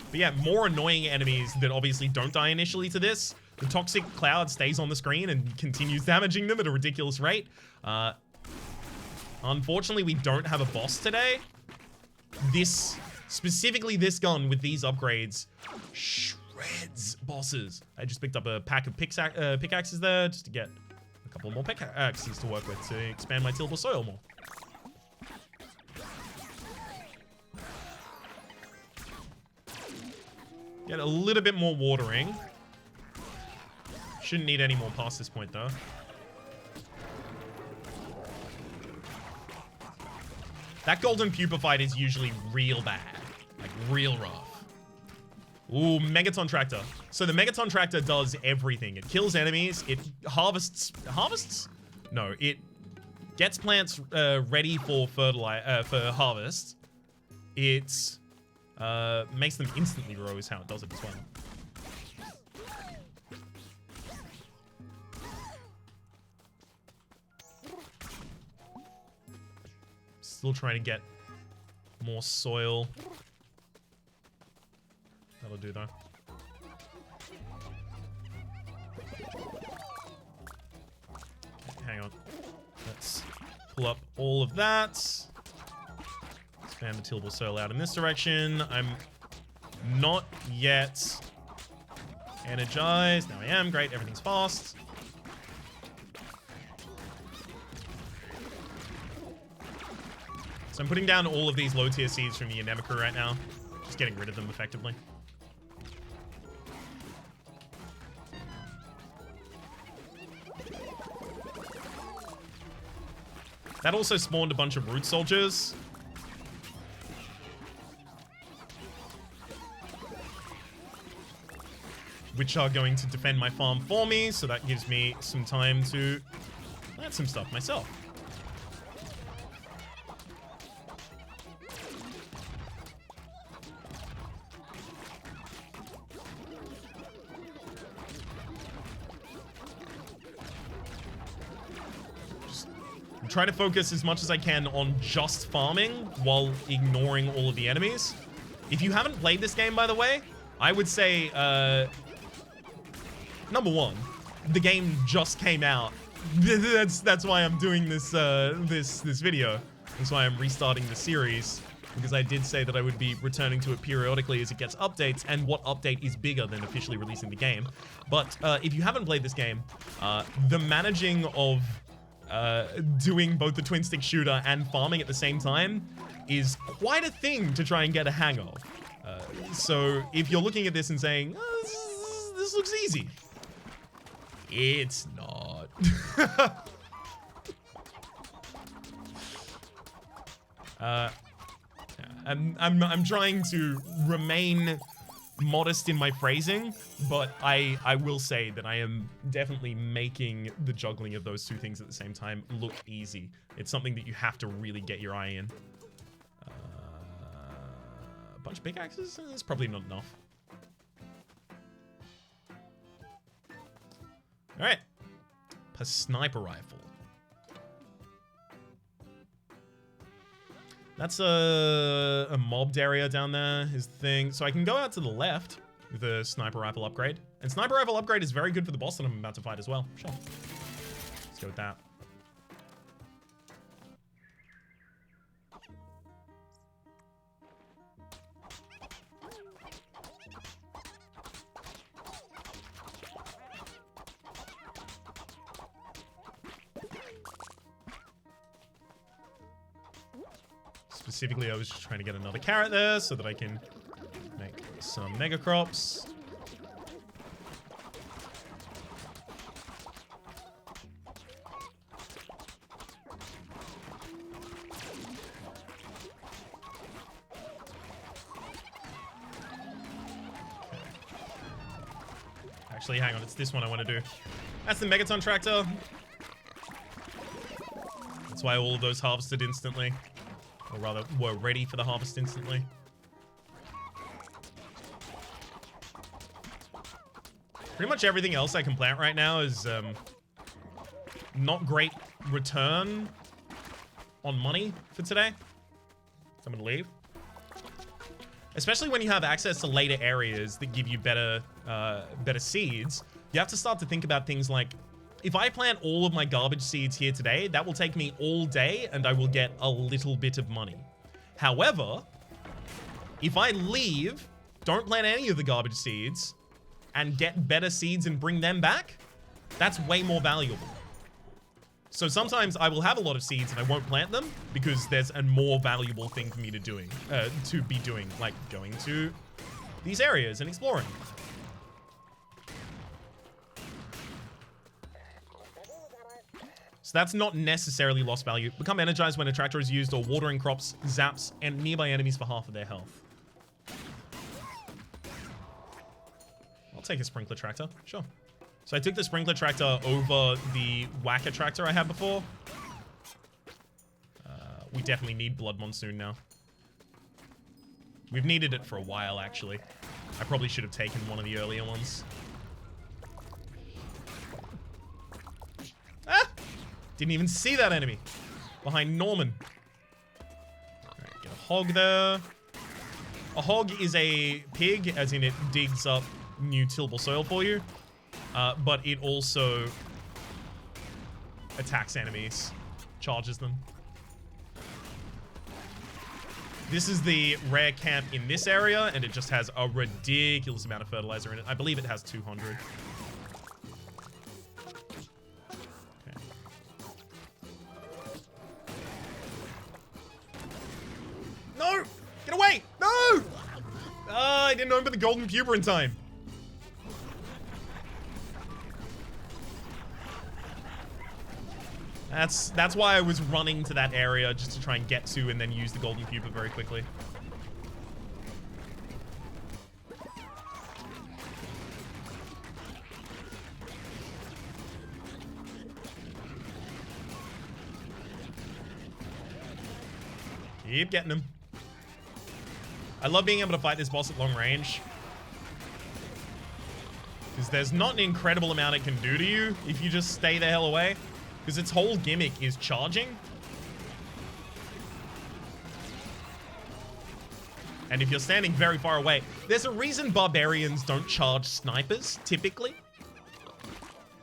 But yeah, more annoying enemies that obviously don't die initially to this. The toxic cloud stays on the screen and continues damaging them at a ridiculous rate. Unfortunately, we don't have a boss today. Specifically this gun with these upgrades, shreds bosses. I just picked up a pack of pickaxes there just to get a couple more pickaxes to work with to expand my tillable soil more. Get a little bit more watering. Shouldn't need any more past this point, though. That golden pupified is usually real bad. Like, real rough. Ooh, Megaton Tractor. So the Megaton Tractor does everything. It kills enemies. It harvests... Harvests? No, it gets plants ready for harvest. It makes them instantly grow is how it does it as well. Still trying to get more soil. That'll do though. Hang on. Let's pull up all of that. Expand the tillable soil out in this direction. I'm not yet energized. Now I am. Great. Everything's fast. So I'm putting down all of these low tier seeds from the Anemika right now. Just getting rid of them effectively. That also spawned a bunch of root soldiers. Which are going to defend my farm for me, so that gives me some time to plant some stuff myself. Try to focus as much as I can on just farming while ignoring all of the enemies. If you haven't played this game, by the way, I would say, number one, the game just came out. That's why I'm doing this this video. That's why I'm restarting the series, because I did say that I would be returning to it periodically as it gets updates, and what update is bigger than officially releasing the game. But if you haven't played this game, the managing of doing both the twin stick shooter and farming at the same time is quite a thing to try and get a hang of. So if you're looking at this and saying, oh, this looks easy, it's not. I'm trying to remain modest in my phrasing, but I will say that I am definitely making the juggling of those two things at the same time look easy. It's something that you have to really get your eye in. A bunch of pickaxes? That's probably not enough. Alright. A sniper rifle. That's a mobbed area down there is the thing. So I can go out to the left with a sniper rifle upgrade. And sniper rifle upgrade is very good for the boss that I'm about to fight as well. Sure. Let's go with that. Specifically, I was just trying to get another carrot there so that I can make some mega crops. Actually, hang on, it's this one I want to do. That's the Megaton tractor. That's why all of those harvested instantly. Or rather, were ready for the harvest instantly. Pretty much everything else I can plant right now is not great return on money for today. So I'm gonna leave. Especially when you have access to later areas that give you better seeds, you have to start to think about things like, if I plant all of my garbage seeds here today, that will take me all day and I will get a little bit of money. However, if I leave, don't plant any of the garbage seeds, and get better seeds and bring them back, that's way more valuable. So sometimes I will have a lot of seeds and I won't plant them because there's a more valuable thing for me to be doing, like going to these areas and exploring. So that's not necessarily lost value. Become energized when a tractor is used or watering crops, zaps, and nearby enemies for half of their health. I'll take a sprinkler tractor, sure. So I took the sprinkler tractor over the whacker tractor I had before. We definitely need Blood Monsoon now. We've needed it for a while, actually. I probably should have taken one of the earlier ones. Ah! Didn't even see that enemy. Behind Norman. Alright, get a hog there. A hog is a pig, as in it digs up new tillable soil for you. But it also attacks enemies, charges them. This is the rare camp in this area, and it just has a ridiculous amount of fertilizer in it. I believe it has 200. Okay. No! Get away! No! I didn't open the golden pupa in time. That's why I was running to that area, just to try and get to and then use the golden pupa very quickly. Keep getting him. I love being able to fight this boss at long range, because there's not an incredible amount it can do to you if you just stay the hell away. Because its whole gimmick is charging. And if you're standing very far away, there's a reason barbarians don't charge snipers, typically.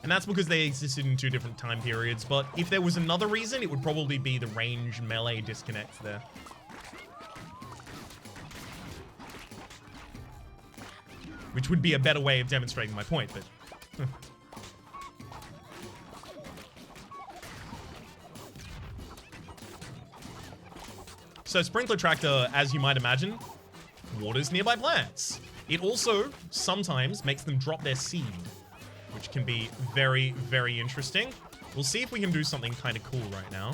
And that's because they existed in 2 different time periods. But if there was another reason, it would probably be the range melee disconnect there. Which would be a better way of demonstrating my point, but... So Sprinkler Tractor, as you might imagine, waters nearby plants. It also sometimes makes them drop their seed, which can be very, very interesting. We'll see if we can do something kind of cool right now.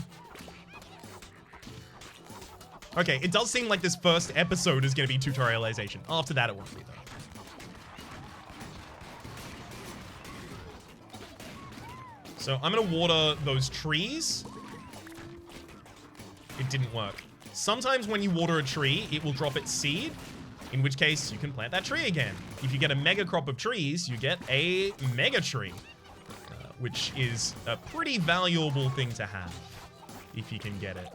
Okay, it does seem like this first episode is going to be tutorialization. After that, it won't be, though. So I'm going to water those trees. It didn't work. Sometimes when you water a tree, it will drop its seed, in which case you can plant that tree again. If you get a mega crop of trees, you get a mega tree, which is a pretty valuable thing to have, if you can get it.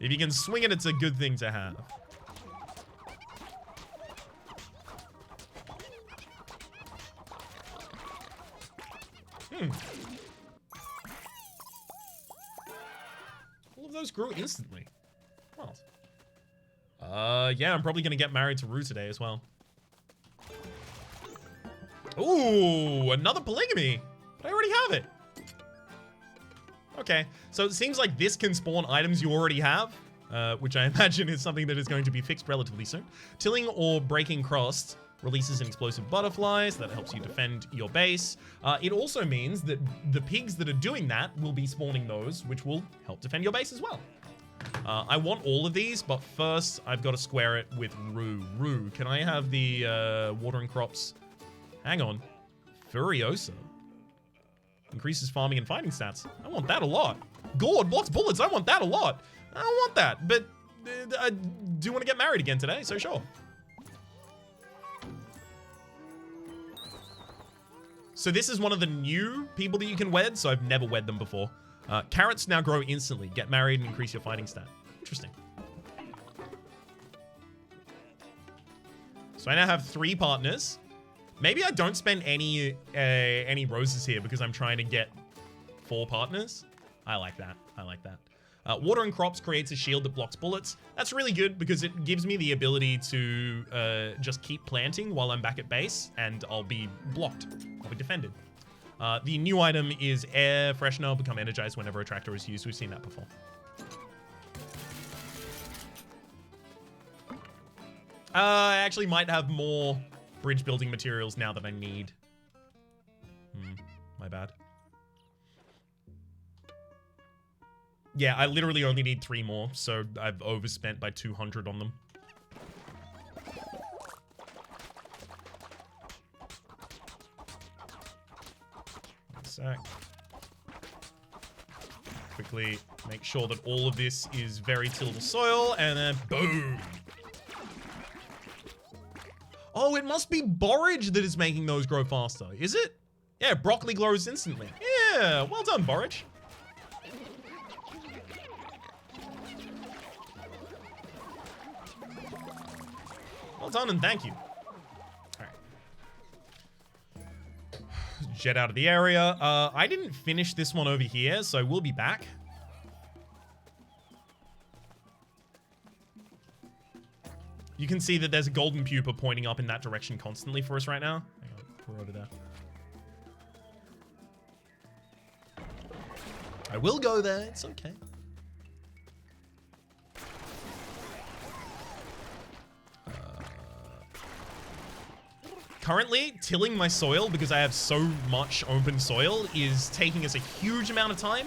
If you can swing it, it's a good thing to have. All of those grew instantly. Well. Yeah, I'm probably gonna get married to Rue today as well. Ooh, another polygamy. But I already have it. Okay, so it seems like this can spawn items you already have, which I imagine is something that is going to be fixed relatively soon. Tilling or breaking crust releases an explosive butterfly, so that helps you defend your base. It also means that the pigs that are doing that will be spawning those, which will help defend your base as well. I want all of these, but first I've got to square it with Rue. Rue, can I have the watering crops? Hang on. Furiosa. Increases farming and fighting stats. I want that a lot. Gourd blocks bullets. I want that a lot. I don't want that, but I do want to get married again today, so sure. So this is one of the new people that you can wed, so I've never wed them before. Carrots now grow instantly. Get married and increase your fighting stat. Interesting. So I now have 3 partners. Maybe I don't spend any roses here because I'm trying to get 4 partners. I like that. I like that. Watering crops creates a shield that blocks bullets. That's really good because it gives me the ability to just keep planting while I'm back at base, and I'll be blocked. I'll be defended. The new item is air freshener. Become energized whenever a tractor is used. We've seen that before. I actually might have more bridge building materials now that I need. My bad. Yeah, I literally only need 3 more, so I've overspent by 200 on them. One sec. Quickly make sure that all of this is very tillable soil, and then boom! Oh, it must be borage that is making those grow faster, is it? Yeah, broccoli grows instantly. Yeah, well done, borage. Well done and thank you. All right. Jet out of the area. I didn't finish this one over here, so we'll be back. You can see that there's a golden pupa pointing up in that direction constantly for us right now. Hang on, we're over there. I will go there, it's okay. Currently, tilling my soil, because I have so much open soil, is taking us a huge amount of time.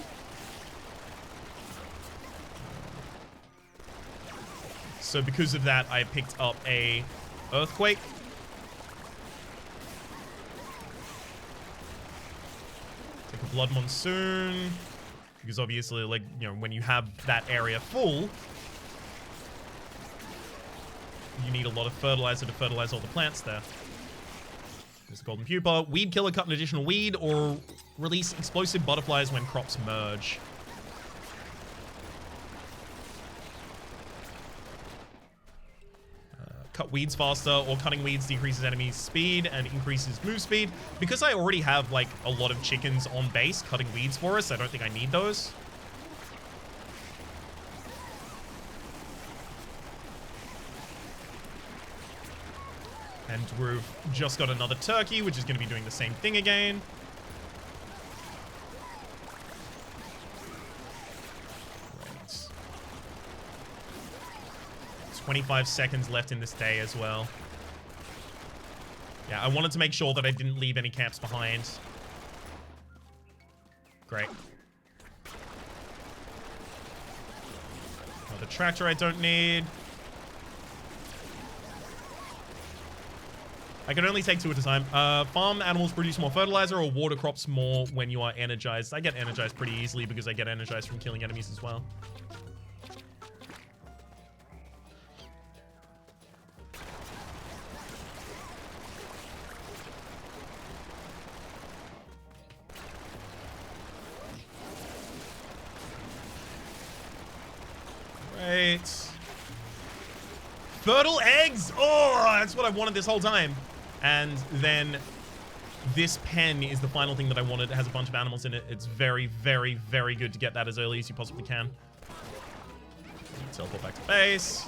So because of that, I picked up a earthquake. Take a blood monsoon. Because obviously, like, you know, when you have that area full, you need a lot of fertilizer to fertilize all the plants there. There's a golden pupa. Weed killer, cut an additional weed, or release explosive butterflies when crops merge. Cut weeds faster, or cutting weeds decreases enemies' speed and increases move speed. Because I already have, like, a lot of chickens on base cutting weeds for us, I don't think I need those. And we've just got another turkey, which is going to be doing the same thing again. 25 seconds left in this day as well. Yeah, I wanted to make sure that I didn't leave any camps behind. Great. Another tractor I don't need. I can only take 2 at a time. Farm animals produce more fertilizer or water crops more when you are energized. I get energized pretty easily because I get energized from killing enemies as well. Right. Fertile eggs! Oh, that's what I wanted this whole time. And then this pen is the final thing that I wanted. It has a bunch of animals in it. It's very, very, very good to get that as early as you possibly can. Teleport back to base.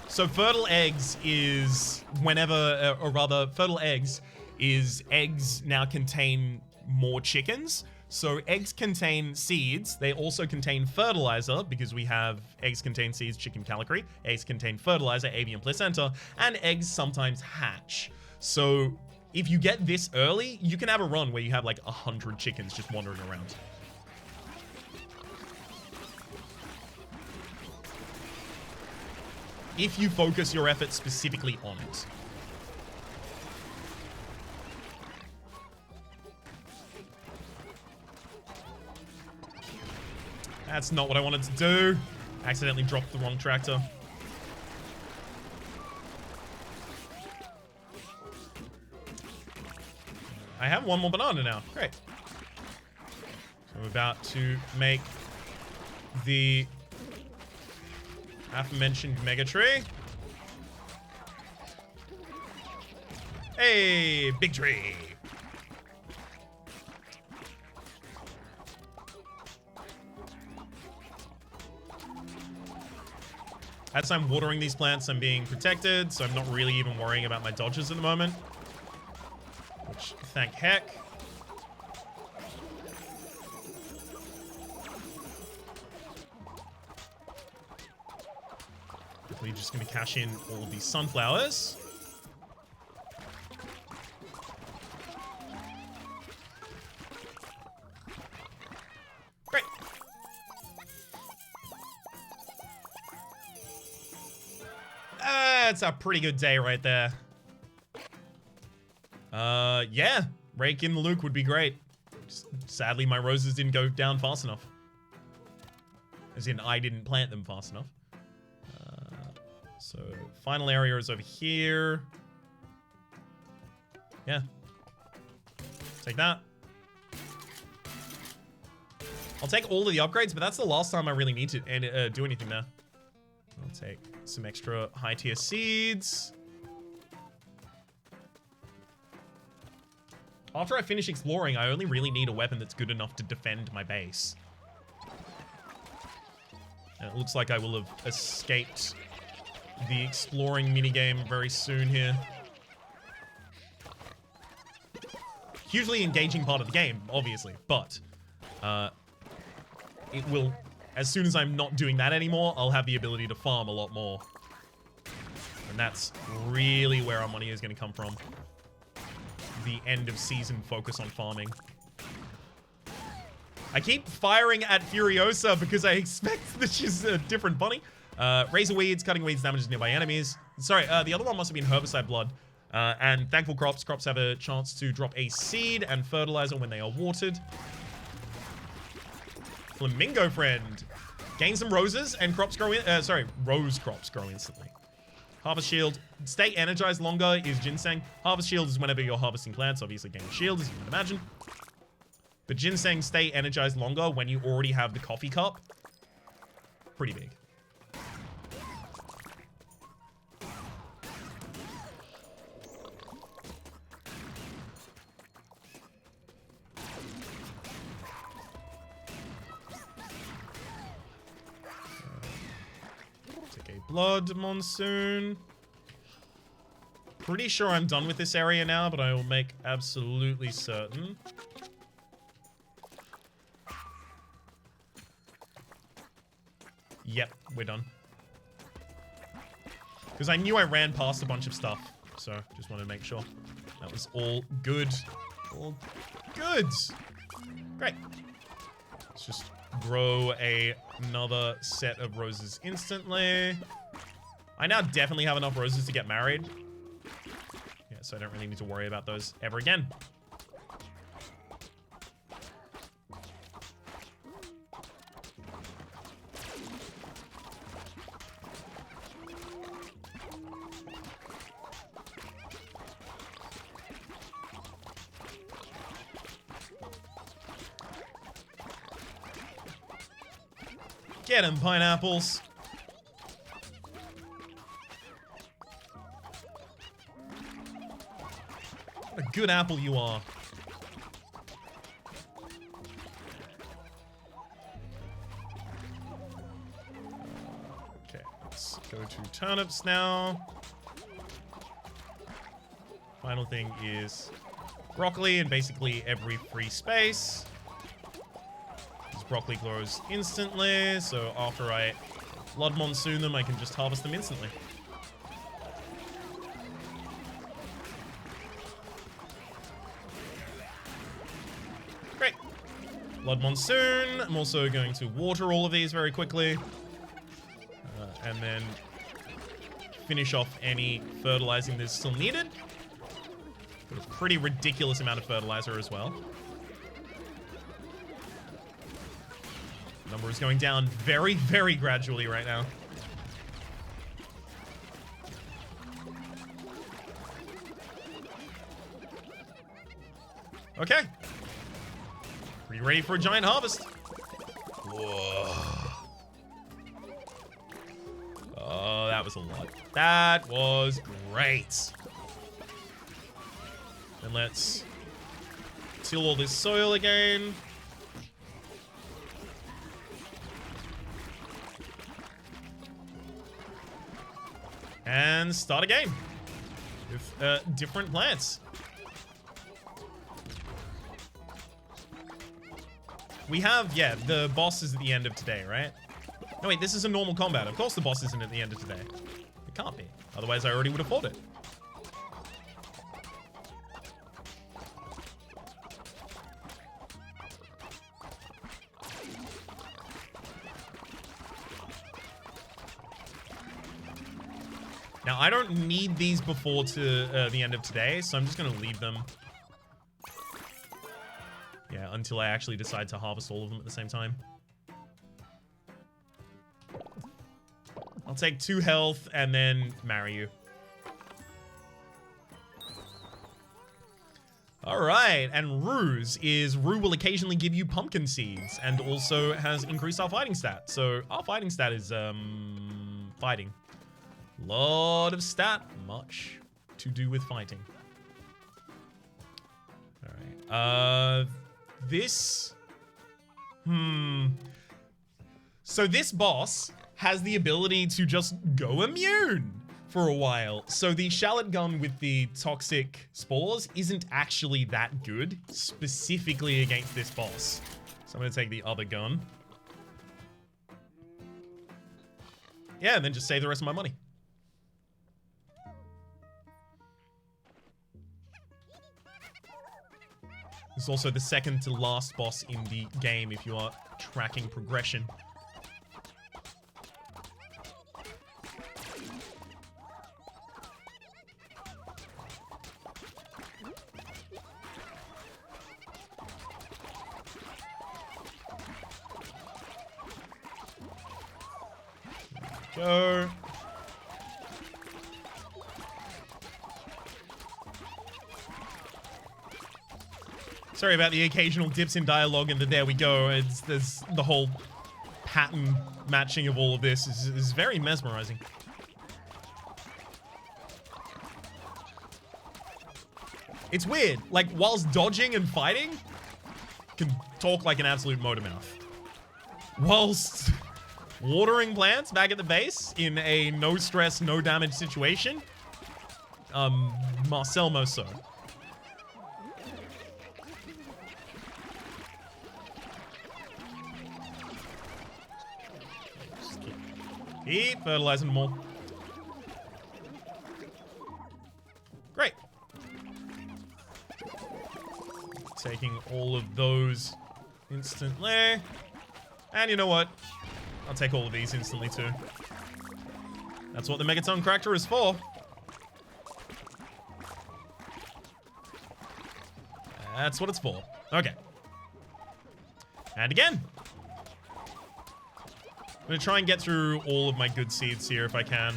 So fertile eggs is whenever, or rather, fertile eggs is eggs now contain more chickens. So eggs contain seeds. They also contain fertilizer because we have eggs contain seeds, chicken calicry. Eggs contain fertilizer, avian placenta, and eggs sometimes hatch. So if you get this early, you can have a run where you have like 100 chickens just wandering around. If you focus your efforts specifically on it. That's not what I wanted to do. Accidentally dropped the wrong tractor. I have one more banana now. Great. So I'm about to make the aforementioned mega tree. Hey, big tree. As I'm watering these plants, I'm being protected, so I'm not really even worrying about my dodges at the moment. Which, thank heck. We're just going to cash in all of these sunflowers. Great. That's a pretty good day right there. Yeah. Rake in the Luke would be great. Just, sadly, my roses didn't go down fast enough. As in, I didn't plant them fast enough. So, final area is over here. Yeah. Take that. I'll take all of the upgrades, but that's the last time I really need to do anything there. I'll take some extra high tier seeds. After I finish exploring, I only really need a weapon that's good enough to defend my base. And it looks like I will have escaped the exploring minigame very soon here. Hugely engaging part of the game, obviously, but it will, as soon as I'm not doing that anymore, I'll have the ability to farm a lot more. And that's really where our money is going to come from. The end of season focus on farming. I keep firing at Furiosa because I expect that she's a different bunny. Razor weeds, cutting weeds damages nearby enemies. Sorry, the other one must have been herbicide blood. And thankful crops. Crops have a chance to drop a seed and fertilizer when they are watered. Flamingo friend. Gain some roses and crops grow in, rose crops grow instantly. Harvest shield. Stay energized longer is ginseng. Harvest shield is whenever you're harvesting plants. Obviously gain a shield, as you can imagine. But ginseng stay energized longer when you already have the coffee cup. Pretty big. Blood monsoon. Pretty sure I'm done with this area now, but I will make absolutely certain. Yep, we're done. Because I knew I ran past a bunch of stuff, so just wanted to make sure that was all good. All good. Great. Let's just grow another set of roses instantly. I now definitely have enough roses to get married. Yeah, so I don't really need to worry about those ever again. Get him, pineapples. What a good apple you are. Okay, let's go to turnips now. Final thing is broccoli in basically every free space. This broccoli grows instantly, so after I Blood Monsoon them, I can just harvest them instantly. Great. Blood Monsoon. I'm also going to water all of these very quickly. And then finish off any fertilizing that's still needed. Got a pretty ridiculous amount of fertilizer as well. Number is going down very, very gradually right now. Okay. Pretty ready for a giant harvest. Whoa. Oh, that was a lot. That was great. And let's till all this soil again. And start a game with different plants. We have, yeah, the boss is at the end of today, right? No, wait, this is a normal combat. Of course the boss isn't at the end of today. It can't be. Otherwise, I already would have fought it. Now, I don't need these before to the end of today, so I'm just going to leave them. Yeah, until I actually decide to harvest all of them at the same time. I'll take 2 health and then marry you. Alright, and Ruse will occasionally give you pumpkin seeds and also has increased our fighting stat. So our fighting stat is, fighting. Lot of stat, much to do with fighting. Alright, this... So this boss has the ability to just go immune for a while. So the shallot gun with the toxic spores isn't actually that good, specifically against this boss. So I'm gonna take the other gun. Yeah, and then just save the rest of my money. This is also the second to last boss in the game if you are tracking progression. Go. Sorry about the occasional dips in dialogue, and there we go. There's the whole pattern matching of all of this is very mesmerizing. It's weird. Like, whilst dodging and fighting, can talk like an absolute motor mouth. Whilst watering plants back at the base in a no stress, no damage situation, Marcel Mosso. Keep fertilizing them all. Great. Taking all of those instantly. And you know what? I'll take all of these instantly too. That's what the Megaton Cractor is for. That's what it's for. Okay. And again. I'm gonna try and get through all of my good seeds here if I can.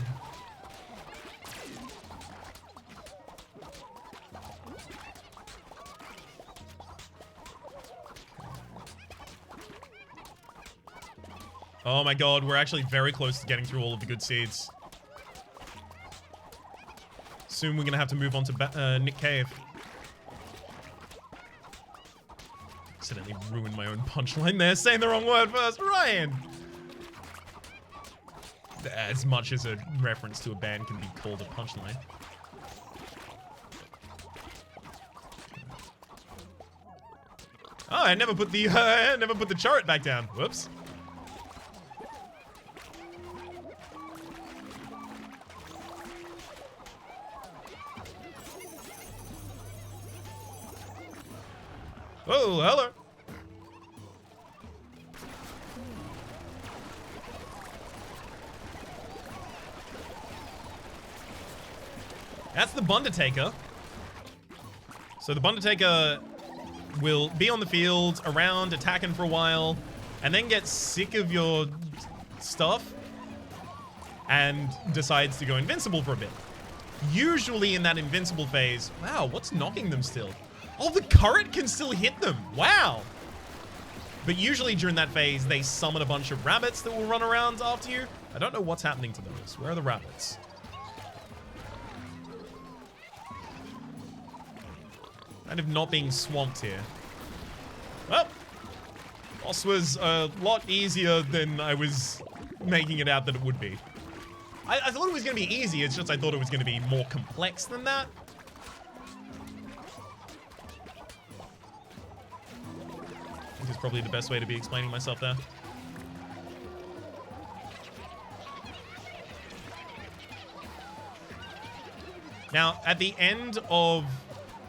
Oh my god, we're actually very close to getting through all of the good seeds. Soon we're gonna have to move on to Nick Cave. Accidentally ruined my own punchline there, saying the wrong word first. Ryan! As much as a reference to a band can be called a punchline. Oh, I never put the I never put the turret back down. Whoops. Oh, hello. That's the Undertaker. So the Undertaker will be on the field, around, attacking for a while, and then get sick of your stuff and decides to go invincible for a bit. Usually in that invincible phase, wow, what's knocking them still? Oh, the current can still hit them. Wow. But usually during that phase, they summon a bunch of rabbits that will run around after you. I don't know what's happening to those. Where are the rabbits? Kind of not being swamped here. Well, boss was a lot easier than I was making it out that it would be. I thought it was going to be easy, it's just I thought it was going to be more complex than that. I think is probably the best way to be explaining myself there. Now, at the end of...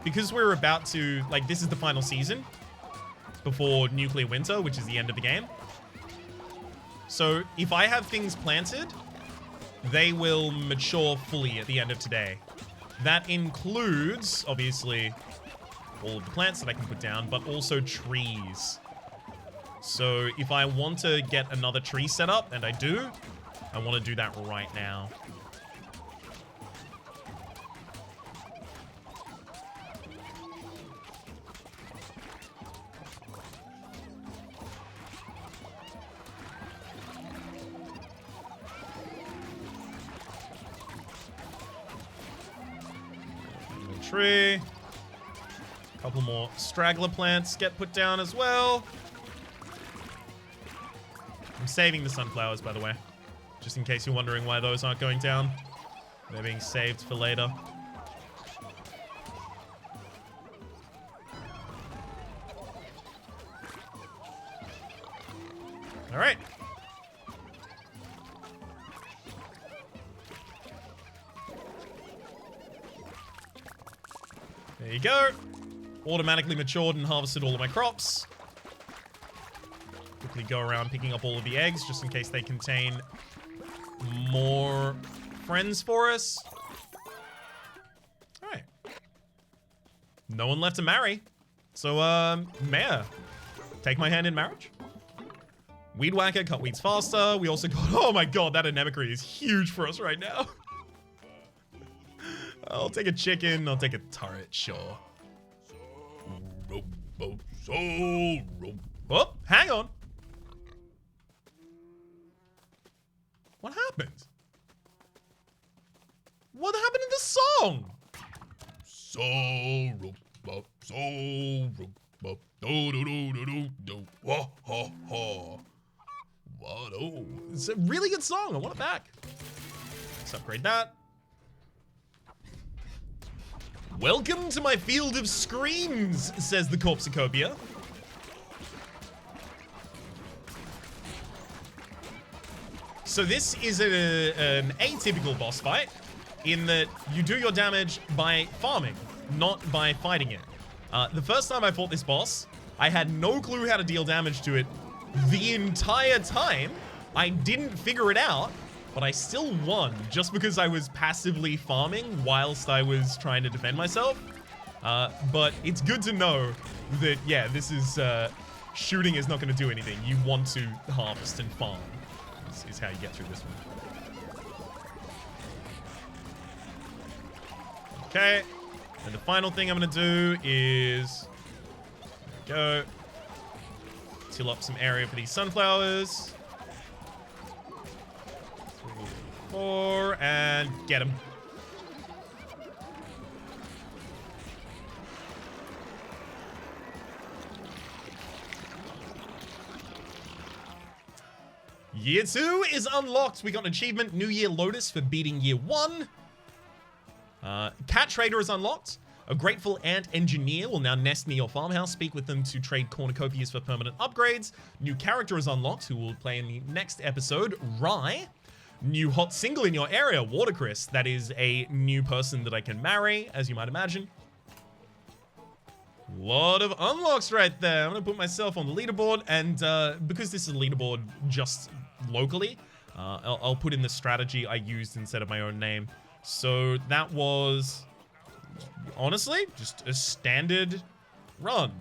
Because we're about to... Like, this is the final season before Nuclear Winter, which is the end of the game. So, if I have things planted, they will mature fully at the end of today. That includes, obviously, all of the plants that I can put down, but also trees. So, if I want to get another tree set up, and I do, I want to do that right now. Tree. A couple more straggler plants get put down as well. I'm saving the sunflowers, by the way. Just in case you're wondering why those aren't going down. They're being saved for later. All right. There you go. Automatically matured and harvested all of my crops. Quickly go around picking up all of the eggs just in case they contain more friends for us. All right. No one left to marry. So, Maya, take my hand in marriage. Weed whacker, cut weeds faster. We also got, oh my god, that anemone is huge for us right now. I'll take a chicken. I'll take a turret, sure. Oh, hang on. What happened? What happened in the song? What? Oh, it's a really good song. I want it back. Let's upgrade that. Welcome to my field of screams, says the Corpsicopia. So this is an atypical boss fight in that you do your damage by farming, not by fighting it. The first time I fought this boss, I had no clue how to deal damage to it the entire time. I didn't figure it out. But I still won just because I was passively farming whilst I was trying to defend myself. But it's good to know that, yeah, this is, shooting is not going to do anything. You want to harvest and farm is how you get through this one. Okay. And the final thing I'm going to do is go till up some area for these sunflowers. 4, and get him. Year 2 is unlocked. We got an achievement, New Year Lotus, for beating Year 1. Cat Trader is unlocked. A grateful ant engineer will now nest near your farmhouse. Speak with them to trade cornucopias for permanent upgrades. New character is unlocked who will play in the next episode, Rye. New hot single in your area, Watercress. That is a new person that I can marry, as you might imagine. Lot of unlocks right there. I'm gonna put myself on the leaderboard, and because this is a leaderboard just locally, I'll put in the strategy I used instead of my own name. So that was, honestly, just a standard run.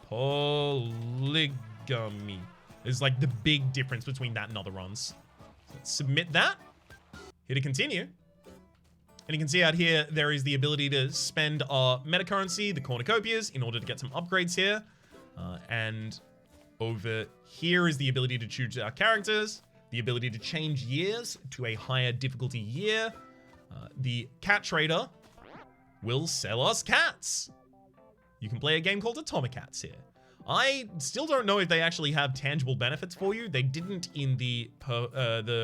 Polygamy is like the big difference between that and other runs. Let's submit that. Hit a continue. And you can see out here, there is the ability to spend our meta currency, the cornucopias, in order to get some upgrades here. And over here is the ability to choose our characters, the ability to change years to a higher difficulty year. The cat trader will sell us cats. You can play a game called Atomicrops here. I still don't know if they actually have tangible benefits for you. They didn't in the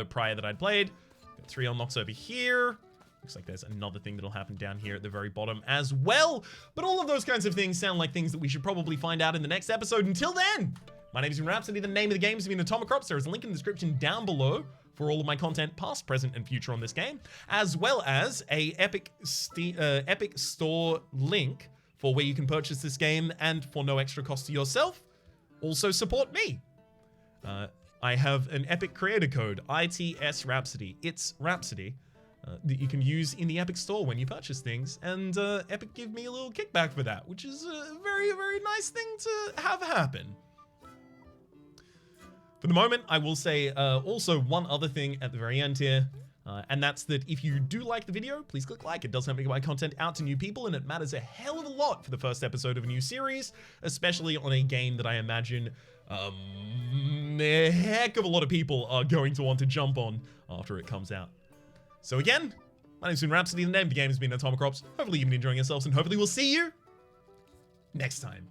prior that I'd played. Got 3 unlocks over here. Looks like there's another thing that'll happen down here at the very bottom as well. But all of those kinds of things sound like things that we should probably find out in the next episode. Until then, my name is Rhapsody. The name of the game is Atomicrops. There is a link in the description down below for all of my content, past, present, and future on this game, as well as a Epic Store link for where you can purchase this game and for no extra cost to yourself. Also support me. I have an Epic creator code, ITS Rhapsody. It's Rhapsody. That you can use in the Epic Store when you purchase things, and Epic give me a little kickback for that, which is a very, very nice thing to have happen. For the moment, I will say also one other thing at the very end here, and that's that if you do like the video, please click like. It does help me get my content out to new people, and it matters a hell of a lot for the first episode of a new series, especially on a game that I imagine a heck of a lot of people are going to want to jump on after it comes out. So again, my name's Rhapsody, the name of the game has been Atomicrops. Hopefully you've been enjoying yourselves, and hopefully we'll see you next time.